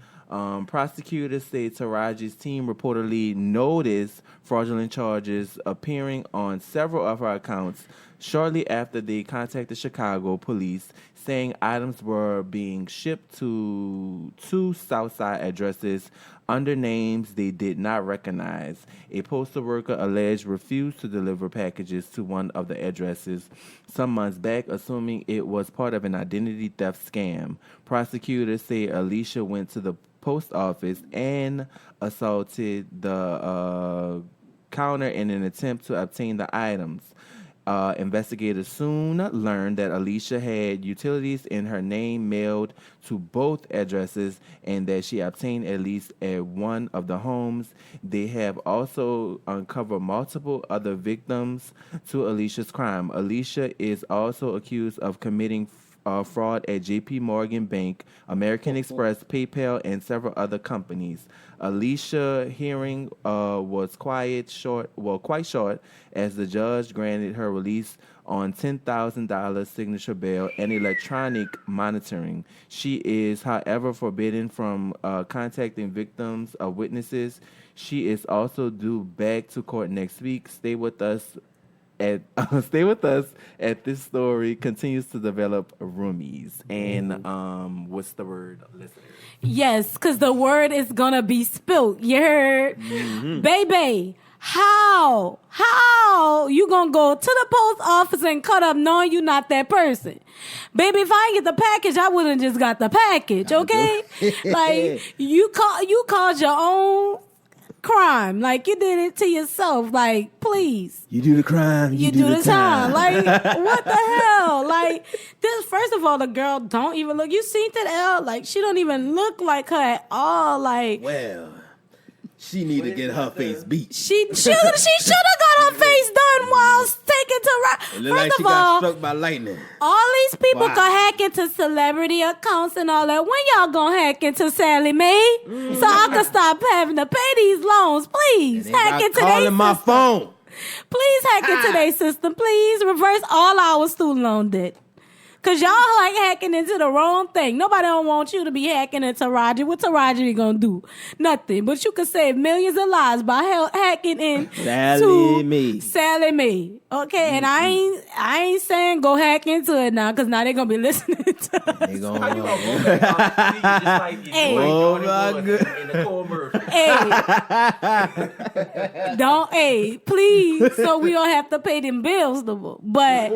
Prosecutors say Taraji's team reportedly noticed fraudulent charges appearing on several of her accounts shortly after they contacted Chicago police, saying items were being shipped to two Southside addresses under names they did not recognize. A postal worker alleged refused to deliver packages to one of the addresses some months back, assuming it was part of an identity theft scam. Prosecutors say Alicia went to the post office and assaulted the counter in an attempt to obtain the items. Investigators soon learned that Alicia had utilities in her name mailed to both addresses and that she obtained at least at one of the homes. They have also uncovered multiple other victims to Alicia's crime. Alicia is also accused of committing fraud at J.P. Morgan Bank, American Express, PayPal, and several other companies. Alicia hearing was quite short as the judge granted her release on $10,000 signature bail and electronic monitoring. She is, however, forbidden from contacting victims or witnesses. She is also due back to court next week. Stay with us at this story continues to develop roomies. And what's the word, listeners? Yes, because the word is going to be spilt. You heard? Mm-hmm. Baby, how you going to go to the post office and cut up knowing you not that person? Baby, if I didn't get the package, I wouldn't just got the package, okay? Like, you caused your own crime. Like, you did it to yourself. Like, please. You do the crime, you do the time. Like, what the hell? Like, this, first of all, the girl don't even look. You seen that L? Like, she don't even look like her at all. Like, well, she need to get her face beat. She should have got her face done while taken to it look like she got struck by lightning. All these people can hack into celebrity accounts and all that. When y'all gonna hack into Sally Mae? So I can stop having to pay these loans. Please hack into their calling my phone. Please hack into their system. Please reverse all our student loan debt. Cause y'all like hacking into the wrong thing. Nobody don't want you to be hacking into Taraji. What Taraji gonna do? Nothing. But you could save millions of lives by hacking in Sally Mae. Sally Mae. Okay, and I ain't saying go hack into it now, cause now they gonna be listening to us. They gonna how you gonna go back just like you hey. Oh my God. In the Cole Murphy. Hey, please, so we don't have to pay them bills no more. But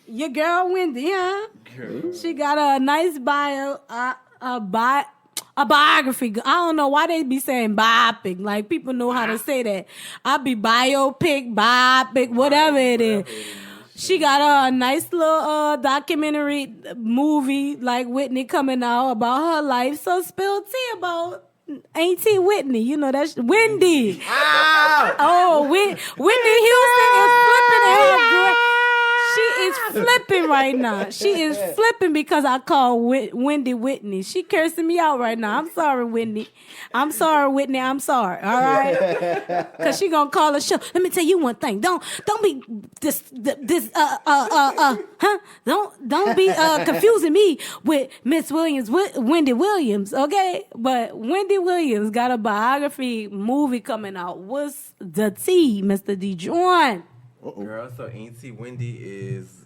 your girl Wendy, huh? Girl. She got a nice bio, a biography. I don't know why they be saying biopic. Like, people know how to say that. I be biopic, whatever it is. She got a nice little documentary movie like Whitney coming out about her life. So spill tea about Auntie Whitney. You know, that's Wendy. Oh, Whitney Houston is flipping at her. She is flipping right now. She is flipping because I call Wendy Whitney. She cursing me out right now. I'm sorry, Whitney. I'm sorry, Whitney. I'm sorry. All right, because she gonna call the show. Let me tell you one thing. Don't be Don't be confusing me with Miss Williams, Wendy Williams. Okay, but Wendy Williams got a biography movie coming out. What's the tea, Mr. DeJohn? Girl, so Auntie Wendy is,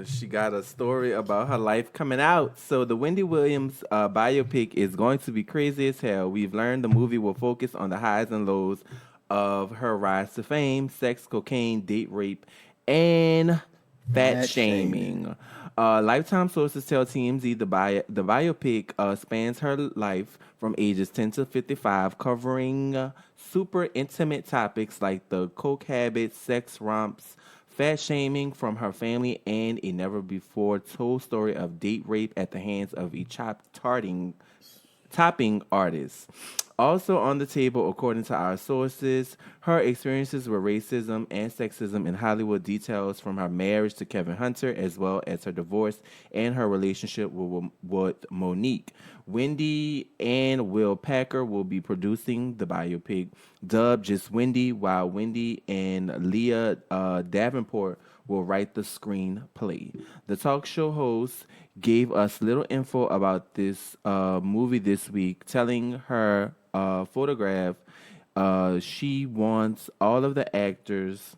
she got a story about her life coming out. So the Wendy Williams biopic is going to be crazy as hell. We've learned the movie will focus on the highs and lows of her rise to fame, sex, cocaine, date rape, and fat shaming. Lifetime sources tell TMZ the biopic spans her life from ages 10 to 55, covering super intimate topics like the coke habit, sex romps, fat shaming from her family, and a never-before-told story of date rape at the hands of a topping artist. Also on the table, according to our sources, her experiences with racism and sexism in Hollywood, details from her marriage to Kevin Hunter, as well as her divorce and her relationship with Monique. Wendy and Will Packer will be producing the biopic. dubbed just Wendy, while Wendy and Leah Davenport will write the screenplay. The talk show host gave us little info about this movie this week, telling her photograph she wants all of the actors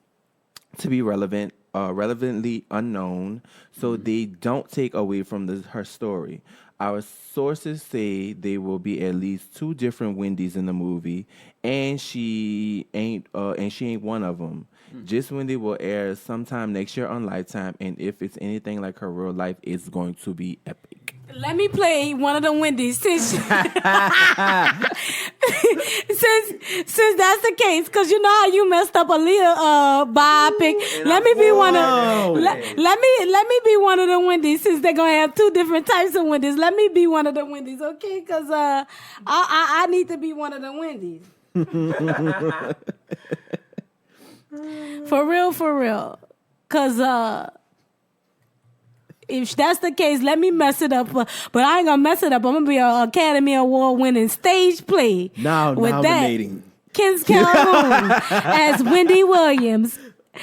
to be relevantly unknown, so they don't take away from her story. Our sources say there will be at least 2 different Wendy's in the movie, and she ain't one of them. Just Wendy will air sometime next year on Lifetime, and if it's anything like her real life, it's going to be epic. Let me play one of the Wendy's since since that's the case, because you know how you messed up a Leah biopic. Let me be one of let me be one of the Wendy's, since they're gonna have 2 different types of Wendy's. Let me be one of the Wendy's, okay? Because I need to be one of the Wendy's. For real. Because if that's the case, let me mess it up. But I ain't gonna mess it up. I'm gonna be an Academy Award winning stage play. Now with nominating Kins Calhoun as Wendy Williams. Yeah,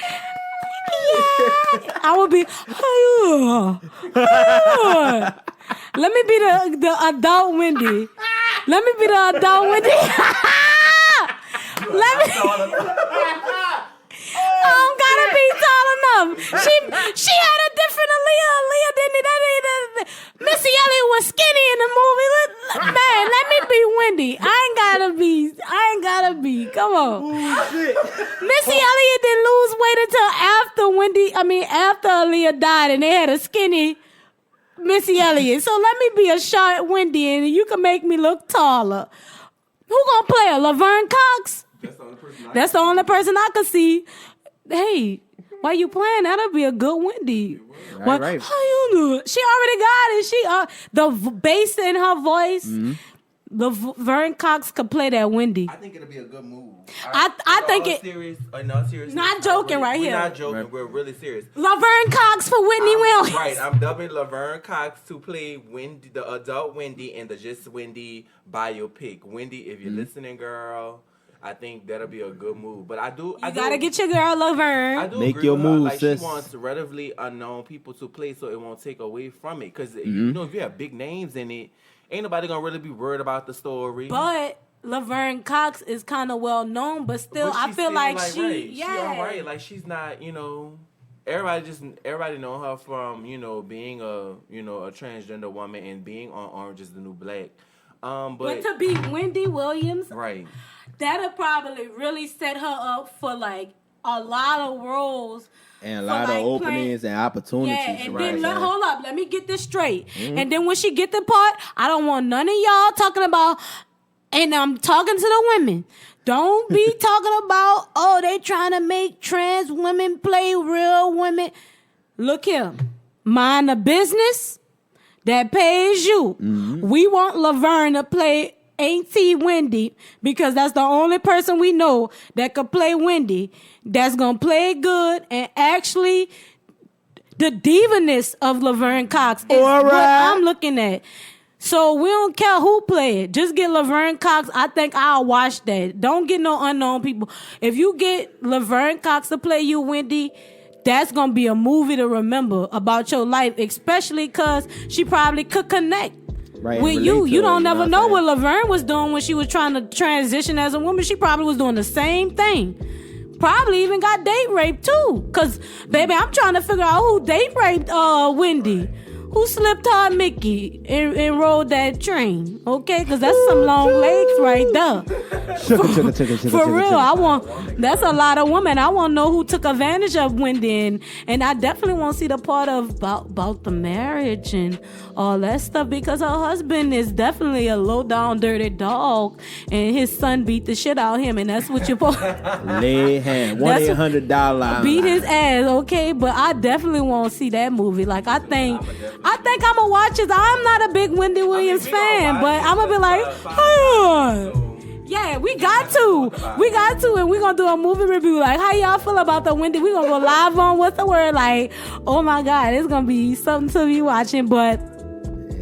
I will be. Let me be the adult Wendy. Let me be the adult Wendy. Let me. I don't gotta be tall enough. She had a different Aaliyah didn't. Missy Elliott was skinny in the movie. Man, let me be Wendy. I ain't gotta be. Come on. Missy Elliott didn't lose weight until after Aaliyah died, and they had a skinny Missy Elliott. So let me be a short Wendy, and you can make me look taller. Who gonna play her? Laverne Cox? That's the only person I can see. Hey, why you playing? That'll be a good Wendy. Right. How you do? She already got it. The bass in her voice. Mm-hmm. Laverne Cox could play that Wendy. I think it'll be a good move. I think it. Serious. Not joking right here. We're not joking. We're really serious. Laverne Cox for Whitney Williams. Right. I'm dubbing Laverne Cox to play Wendy, the adult Wendy, in the Just Wendy biopic. Wendy, if you're listening, girl, I think that'll be a good move. But you gotta get your girl Laverne. I do make agree your with her. move, like, sis. She wants relatively unknown people to play, so it won't take away from it. Because you know, if you have big names in it, ain't nobody gonna really be worried about the story. But Laverne Cox is kind of well known, but still, I feel like she all right. Like, she's not, everybody know her from, being a transgender woman and being on Orange Is the New Black. But to be Wendy Williams, right, that'll probably really set her up for like a lot of roles. And a lot of openings and opportunities. Yeah, and then hold up, let me get this straight. Mm-hmm. And then when she get the part, I don't want none of y'all talking about, and I'm talking to the women. Don't be talking about, they trying to make trans women play real women. Look here, mind a business that pays you. Mm-hmm. We want Laverne to play Auntie Wendy, because that's the only person we know that could play Wendy, that's gonna play good, and actually the diva-ness of Laverne Cox is what I'm looking at. So we don't care who play it. Just get Laverne Cox. I think I'll watch that. Don't get no unknown people. If you get Laverne Cox to play you, Wendy, that's gonna be a movie to remember about your life, especially because she probably could connect. Right, with you don't never know what Laverne was doing when she was trying to transition as a woman. She probably was doing the same thing. Probably even got date raped too. Cause baby, I'm trying to figure out who date raped Wendy. Who slipped her Mickey and rode that train? Okay, cause that's some long legs right there. For real, that's a lot of women. I want to know who took advantage of Wendy, and I definitely want to see the part of about the marriage and all that stuff, because her husband is definitely a low down dirty dog, and his son beat the shit out of him, and that's what you're supposed lay hand $1-800 beat his ass. Okay, but I definitely want to see that movie. Like I think I'm gonna watch it. I'm not a big Wendy Williams fan, but I'm gonna be like, yeah, we got to, and we're gonna do a movie review. Like, how y'all feel about the Wendy? We're gonna go live on What's the Word? Like, oh my God, it's gonna be something to be watching. But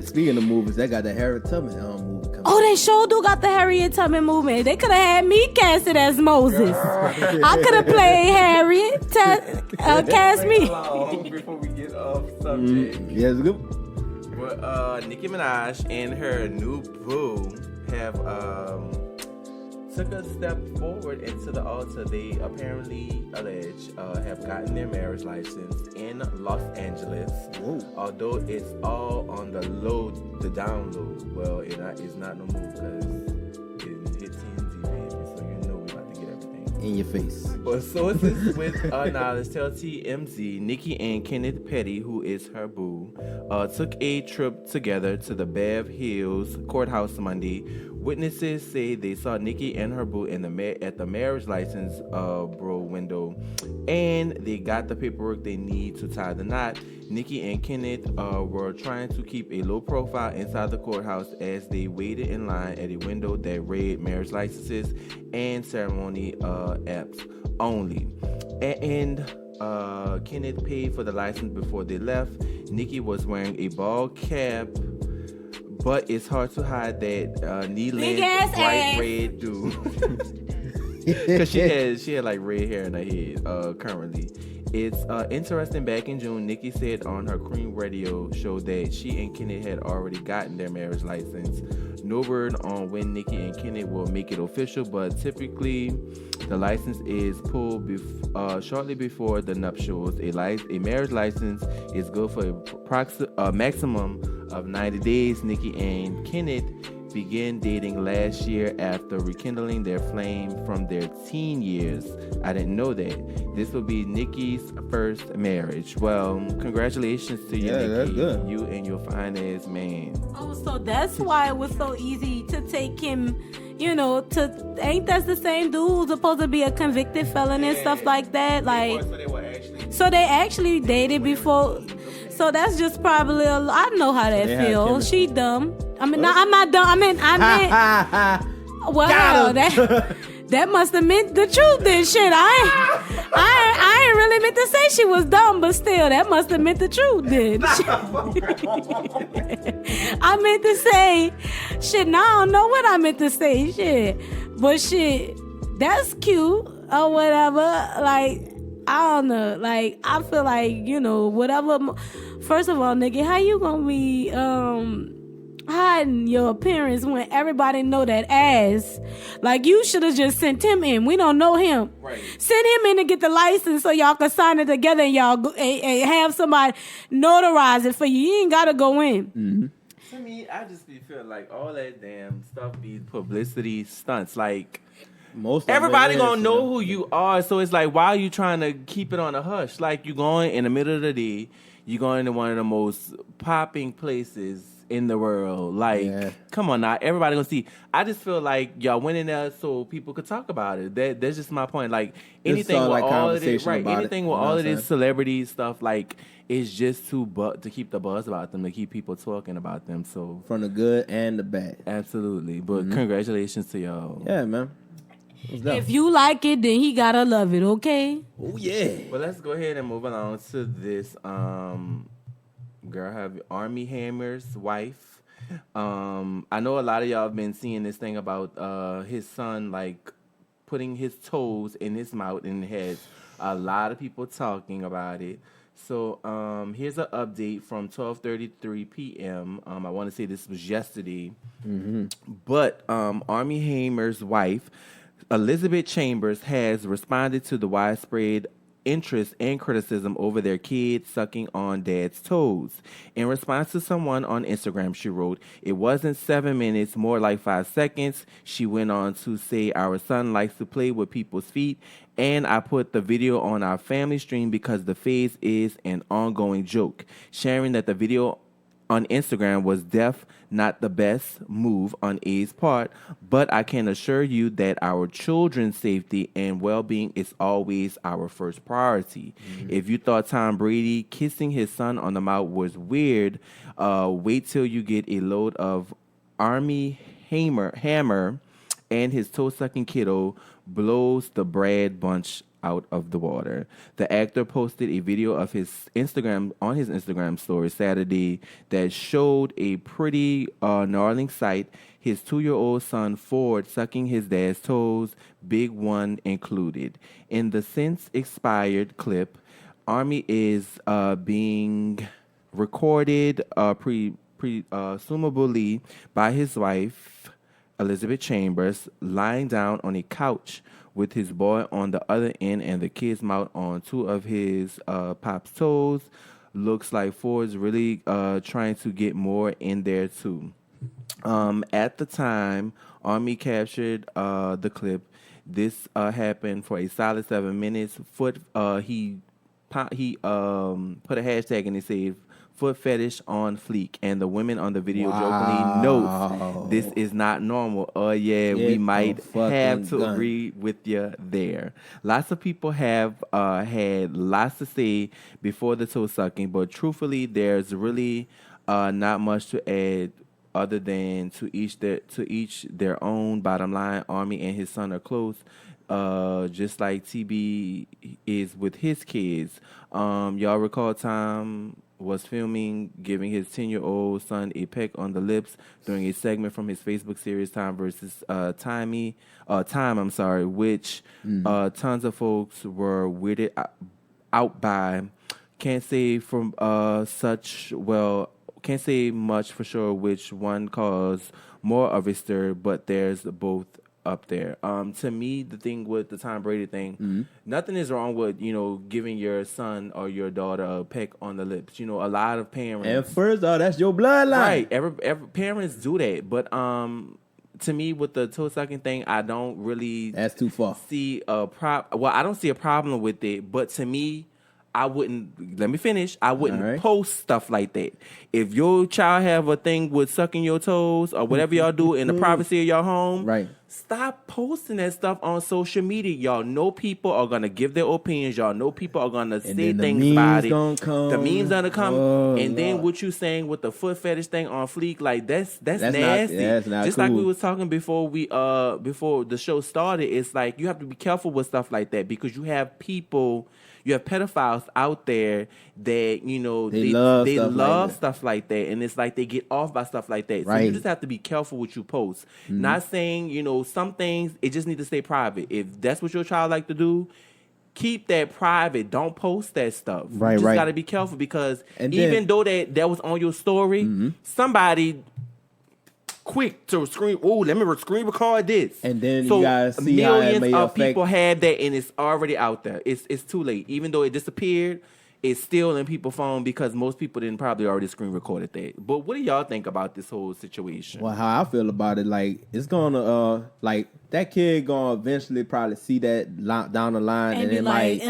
speaking of movies, they got the Harriet Tubman movie coming. Oh, they sure do got the Harriet Tubman movement. They could have had me casted as Moses. I could have played Harriet. Cast me. Before we get off subject. Yeah, it's good. Well, Nicki Minaj and her new boo have took a step forward into the altar. They apparently have gotten their marriage license in Los Angeles. Whoa. Although it's all on the low, the down low. Well, it's not no more because it hit TMZ, baby. So you know we about to get everything In your face. But sources with knowledge tell TMZ, Nicki and Kenneth Petty, who is her boo, took a trip together to the Bev Hills courthouse Monday. Witnesses say they saw Nicki and her boo at the marriage license window, and they got the paperwork they need to tie the knot. Nicki and Kenneth were trying to keep a low profile inside the courthouse as they waited in line at a window that read marriage licenses and ceremony apps only. And Kenneth paid for the license before they left. Nicki was wearing a ball cap, but it's hard to hide that knee-length bright red do. Because she had like red hair in her head currently. It's interesting. Back in June, Nicki said on her Cream Radio show that she and Kenneth had already gotten their marriage license. No word on when Nicki and Kenneth will make it official, but typically the license is pulled shortly before the nuptials. A marriage license is good for a maximum of 90 days. Nicki and Kenneth began dating last year after rekindling their flame from their teen years. I didn't know that. This will be Nicki's first marriage. Well, congratulations to you, Nicki. That's good. You and your fine-ass man. Oh, so that's why it was so easy to take him, ain't that the same dude who's supposed to be a convicted felon and stuff like that? Like, so they actually dated before. So that's just probably I know how that feels. She dumb. I mean, no, I'm not dumb. I mean, well, that must have meant the truth then. Shit, I ain't really meant to say she was dumb, but still, that must have meant the truth then. I meant to say, shit, now I don't know what I meant to say, shit. But shit, that's cute or whatever. Like, I don't know. Like, I feel like, whatever. First of all, nigga, how you gonna be hiding your appearance when everybody know that ass? Like, you should have just sent him in. We don't know him. Right. Send him in to get the license so y'all can sign it together and y'all and have somebody notarize it for you. You ain't gotta go in. Mm-hmm. To me, I just feel like all that damn stuff be publicity stunts. Like, everybody gonna know who you are, so it's like, why are you trying to keep it on a hush? Like, you going in the middle of the day, you going to one of the most popping places in the world. Like, come on now, everybody gonna see. I just feel like y'all went in there so people could talk about it. That's just my point. Like, anything with all of this, right? Anything with all of this celebrity stuff, like, it's just to keep the buzz about them, to keep people talking about them. So from the good and the bad, absolutely. But congratulations to y'all. Yeah, man. If you like it, then he gotta love it, okay? Oh yeah. Well, let's go ahead and move along to this. Girl, have Army Hammer's wife. I know a lot of y'all have been seeing this thing about his son, like, putting his toes in his mouth, and it has a lot of people talking about it. So here's an update from 12:33 p.m. I want to say this was yesterday. Mm-hmm. But Army Hammer's wife, Elizabeth Chambers, has responded to the widespread interest and criticism over their kid sucking on dad's toes. In response to someone on Instagram, she wrote, "It wasn't 7 minutes, more like 5 seconds." She went on to say, "Our son likes to play with people's feet, and I put the video on our family stream because the phase is an ongoing joke," sharing that the video on Instagram was not the best move on A's part, but I can assure you that our children's safety and well-being is always our first priority. Mm-hmm. If you thought Tom Brady kissing his son on the mouth was weird, wait till you get a load of Army Hammer and his toe-sucking kiddo. blows the Brad Bunch out of the water. The actor posted a video of his Instagram story Saturday that showed a pretty gnarling sight. His 2-year-old son Ford sucking his dad's toes, big one included. In the since expired clip, Army is being recorded presumably by his wife Elizabeth Chambers, lying down on a couch with his boy on the other end and the kid's mouth on 2 of his pop's toes. Looks like Ford's really trying to get more in there too. At the time, Army captured the clip. This happened for a solid 7 minutes. He put a hashtag and he said foot fetish on fleek, and the women on the video jokingly notes this is not normal. We might have to agree with you there. Lots of people have had lots to say before the toe sucking, but truthfully, there's really not much to add other than to each their own. Bottom line, Army and his son are close. Just like TB is with his kids. Y'all recall Tom was filming giving his 10-year-old son a peck on the lips during a segment from his Facebook series Time versus Time, which tons of folks were weirded out by. Can't say much for sure which one caused more of a stir, but there's both up there. To me, the thing with the Tom Brady thing, nothing is wrong with, giving your son or your daughter a peck on the lips. A lot of parents. And first off, that's your bloodline. Right. Every parents do that. But to me, with the toe sucking thing, I don't really. That's too far. See a I don't see a problem with it. But to me, I wouldn't. Let me finish. I wouldn't post stuff like that. If your child have a thing with sucking your toes or whatever y'all do in the privacy of your home, stop posting that stuff on social media. Y'all know people are gonna give their opinions. Y'all know people are gonna say things about it. The memes gonna come, and then what you saying with the foot fetish thing on fleek, like that's nasty. That's not Just cool. like we was talking before before the show started. It's like you have to be careful with stuff like that because you have people. You have pedophiles out there that, they love stuff like that. And it's like they get off by stuff like that. So you just have to be careful what you post. Not saying, some things, it just need to stay private. If that's what your child like to do, keep that private. Don't post that stuff. You just got to be careful because even though that was on your story, somebody quick to screen. Oh, let me screen record this. And then so you guys see how it may millions of affect. people have that, and it's already out there. It's too late. Even though it disappeared, it's still in people's phone because most people didn't probably already screen recorded that. But what do y'all think about this whole situation? Well, how I feel about it, like it's gonna that kid gonna eventually probably see that down the line, and be then like,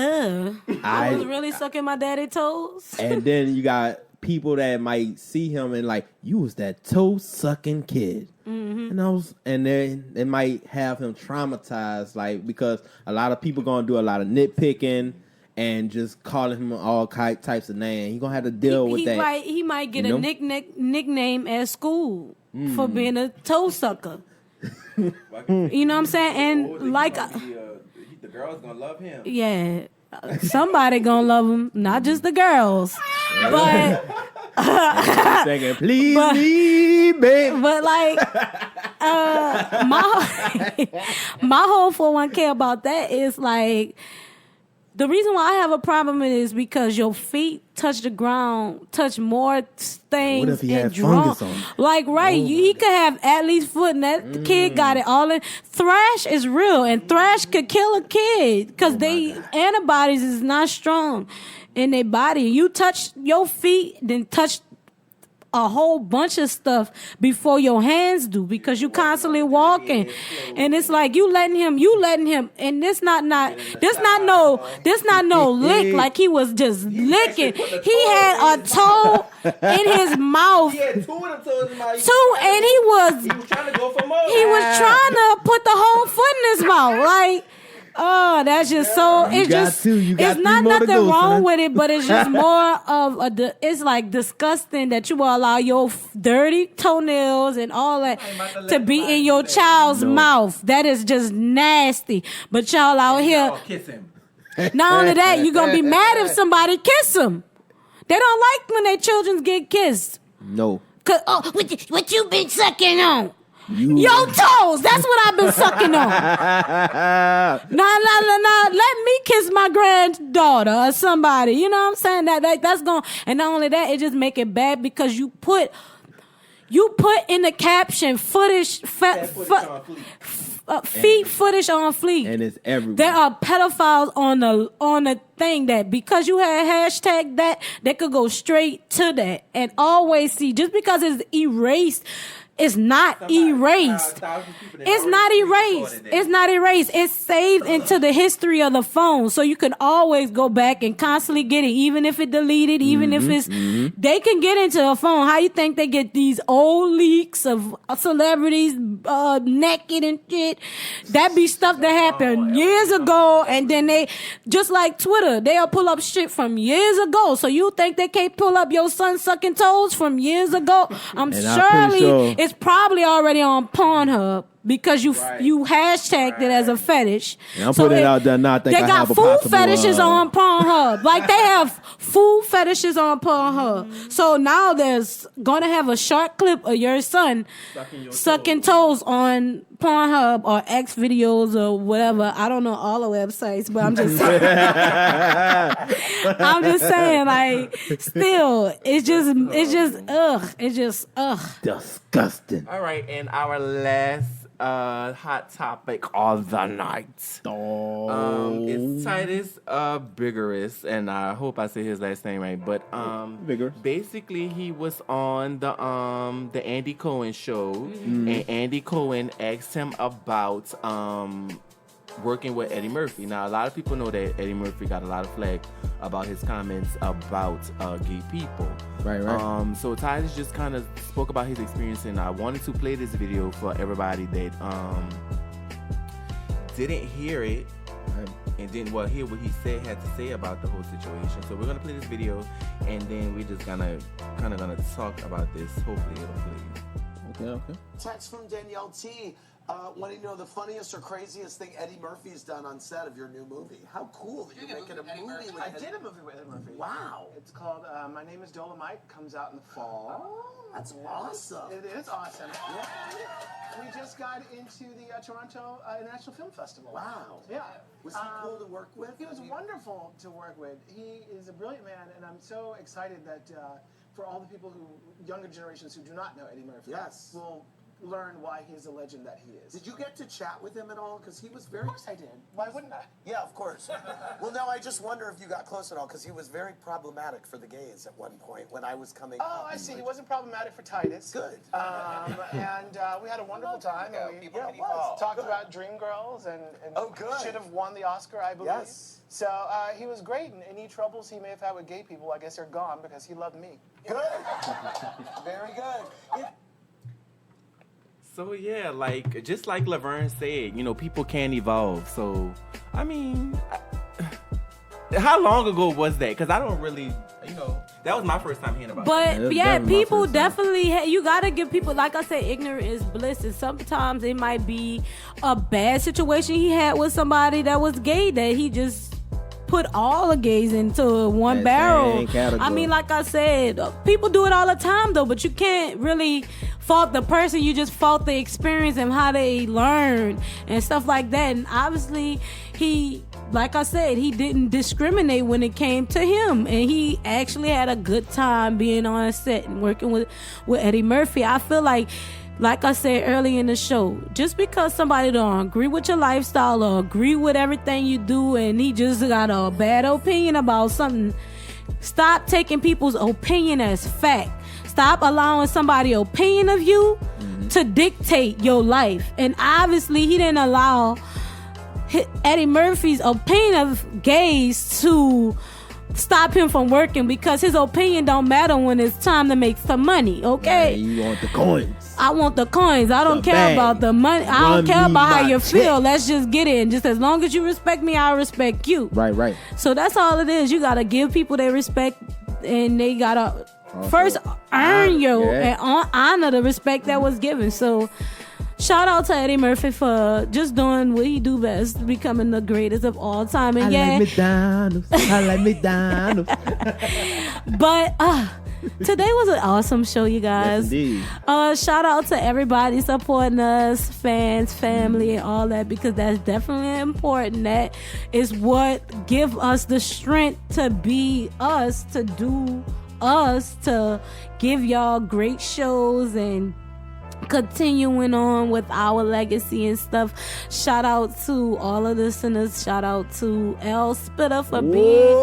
I was really sucking my daddy's toes. And then you got people that might see him and like, you was that toe sucking kid, and then they might have him traumatized, like because a lot of people gonna do a lot of nitpicking and just calling him all types of names. He gonna have to deal with that. He might get a nickname at school for being a toe sucker. You know what I'm saying? And the girls gonna love him. Yeah. Somebody gonna love him, not just the girls, but second, please me, baby. But like, my whole 401k about that is like. The reason why I have a problem with it is because your feet touch the ground, touch more things. What if he had drunk. fungus on him? Like, he could have athlete's foot, and that kid got it all in. Thrash is real, and thrash could kill a kid because antibodies is not strong in their body. You touch your feet, then touch a whole bunch of stuff before your hands do because you constantly walking, and it's like you letting him, and this not no lick like he was just licking. He had a toe in his mouth. He had 2 of them toes in his mouth. And he was trying to go for more. He was trying to put the whole foot in his mouth, like. Oh, that's just so. It's just. It's not nothing wrong with it, but it's just more of a. It's like disgusting that you will allow your dirty toenails and all that to be in your child's mouth. That is just nasty. But y'all out here. Kiss him. Not only that, you're gonna be mad if somebody kiss them. They don't like when their children get kissed. No. Cause what you been sucking on? Your toes. That's what I've been sucking on. Nah. Let me kiss my granddaughter or somebody. You know what I'm saying? That's going. And not only that, it just make it bad because you put in the caption footage feet footage on fleek, and it's everywhere. There are pedophiles on the thing that because you had hashtag that, they could go straight to that and always see. Just because it's erased. It's not erased. It's not erased. It's not erased. It's saved into the history of the phone. So you can always go back and constantly get it, even if it deleted, even if it's... They can get into a phone. How you think they get these old leaks of celebrities naked and shit? That be stuff that happened years ago, and then they... Just like Twitter, they'll pull up shit from years ago. So you think they can't pull up your son sucking toes from years ago? I'm surely... It's probably already on Pornhub because you hashtagged it as a fetish. And I'm putting it out there now. I think they I got have a food possible, fetishes on Pornhub. Like they have food fetishes on Pornhub. So now there's gonna have a short clip of your son sucking toes on Pornhub or X videos or whatever. I don't know all the websites, but I'm just saying. I'm just saying, like, still, it's just ugh. Disgusting. All right, and our last hot topic of the night. It's Titus Biggers, and I hope I say his last name right. But Biggers. Basically, he was on the Andy Cohen show, and Andy Cohen asked him about working with Eddie Murphy. Now, a lot of people know that Eddie Murphy got a lot of flack about his comments about gay people. Right. So Titus just kind of spoke about his experience, and I wanted to play this video for everybody that didn't hear it and didn't hear what he had to say about the whole situation. So we're gonna play this video, and then we're just gonna talk about this. Hopefully it'll play. Okay. Text from Danielle T. Want to know the funniest or craziest thing Eddie Murphy's done on set of your new movie? How cool that you're making a movie with I did a movie with Eddie Murphy. Wow. It's called My Name is Dolomite. Comes out in the fall. Oh, that's awesome. It is awesome. Yeah. We just got into the Toronto International Film Festival. Wow. Yeah. Was he cool to work with? He was wonderful to work with. He is a brilliant man, and I'm so excited that for all the people younger generations who do not know Eddie Murphy, will learn why he's a legend that he is. Did you get to chat with him at all? Because he was very... Of course I did. Why wouldn't I? Yeah, of course. Well, no, I just wonder if you got close at all, because he was very problematic for the gays at one point when I was coming up. I see. He wasn't problematic for Titus. Good. And we had a wonderful time. And we talked about Dreamgirls and should have won the Oscar, I believe. Yes. So he was great, and any troubles he may have had with gay people, I guess are gone because he loved me. Good. Very good. So yeah, just like Laverne said, people can evolve. So, I mean, how long ago was that? Because I don't really, that was my first time hearing about it. But yeah, people definitely, you gotta give people, like I said, ignorant is bliss. And sometimes it might be a bad situation he had with somebody that was gay that he just put all the gays into one barrel. I mean, like I said, people do it all the time though, but you can't really fault the person. You just fault the experience and how they learn and stuff like that. And obviously he, like I said, he didn't discriminate when it came to him, and he actually had a good time being on set and working with Eddie Murphy. I feel like I said earlier in the show, just because somebody don't agree with your lifestyle or agree with everything you do and he just got a bad opinion about something, stop taking people's opinion as fact. Stop allowing somebody's opinion of you to dictate your life. And obviously he didn't allow Eddie Murphy's opinion of gays to stop him from working because his opinion don't matter when it's time to make some money, okay? Man, you want the coins. I want the coins. I don't The care bag. about the money. I Run don't care me about how my you check. feel. Let's just get in. Just as long as you respect me, I respect you. Right. So that's all it is. You got to give people their respect, and they got to first earn and honor the respect that was given. So shout out to Eddie Murphy for just doing what he do best, becoming the greatest of all time. And I like McDonald's. But today was an awesome show, you guys. Yes, indeed. Shout out to everybody supporting us, fans, family, and all that, because that's definitely important. That is what give us the strength to be us, to do us, to give y'all great shows and continuing on with our legacy and stuff. Shout out to all of the listeners. Shout out to Spitta for being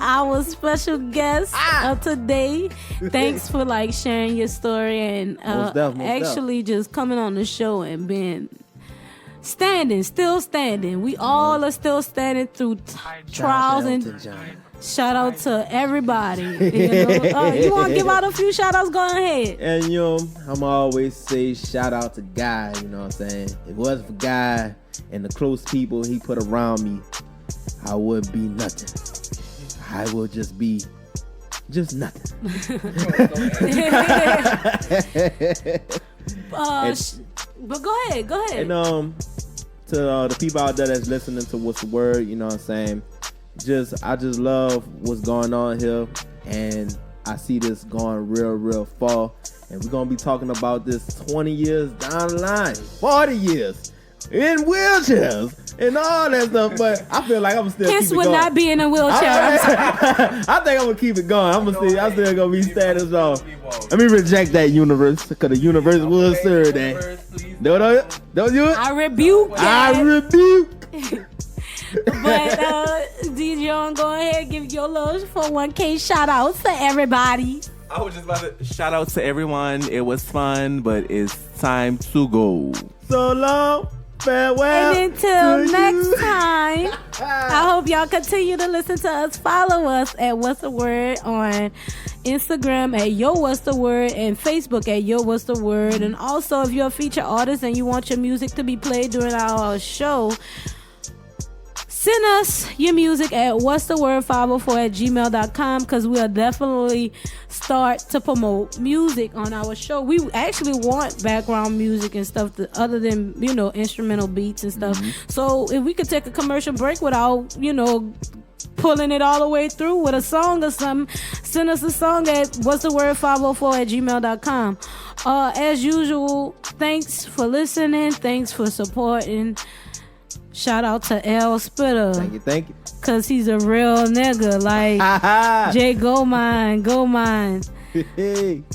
our special guest of today. Thanks for sharing your story and actually just coming on the show and being still standing. We all are still standing through trials and shout out to everybody. You want to give out a few shout outs? Go ahead. And I'm always say shout out to Guy, you know what I'm saying? If it wasn't for Guy and the close people he put around me, I would be nothing. I will just be nothing. But go ahead. And to the people out there that's listening to What's the Word, you know what I'm saying? I just love what's going on here, and I see this going real far, and we're gonna be talking about this 20 years down the line, 40 years in wheelchairs and all that stuff. But I feel like I'm still Kiss keep it would going. not be in a wheelchair. I think I'm gonna keep it going. I'm still gonna be status on. Let me reject that universe, because the universe will serve that. Don't do it. I rebuke that. I rebuke. But DJ, go ahead, give your little 401k shout outs to everybody. I was just about to shout out to everyone. It was fun, but it's time to go. So long, farewell. And until next time, I hope y'all continue to listen to us. Follow us at What's the Word on Instagram at Yo What's the Word and Facebook at Yo What's the Word. And also, if you're a featured artist and you want your music to be played during our show, send us your music at what's the word 504@gmail.com, because we'll definitely start to promote music on our show. We actually want background music and stuff other than, instrumental beats and stuff. So if we could take a commercial break without, pulling it all the way through with a song or something, send us a song at what's the word 504@gmail.com. As usual, thanks for listening. Thanks for supporting. Shout out to Spitta. Thank you. Cause he's a real nigga. Like Jay, go mine.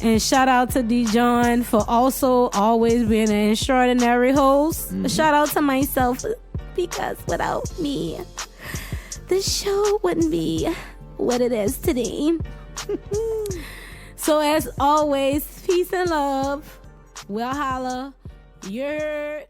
And shout out to Dijon for also always being an extraordinary host. Shout out to myself, because without me, the show wouldn't be what it is today. So as always, peace and love. We'll holla. You're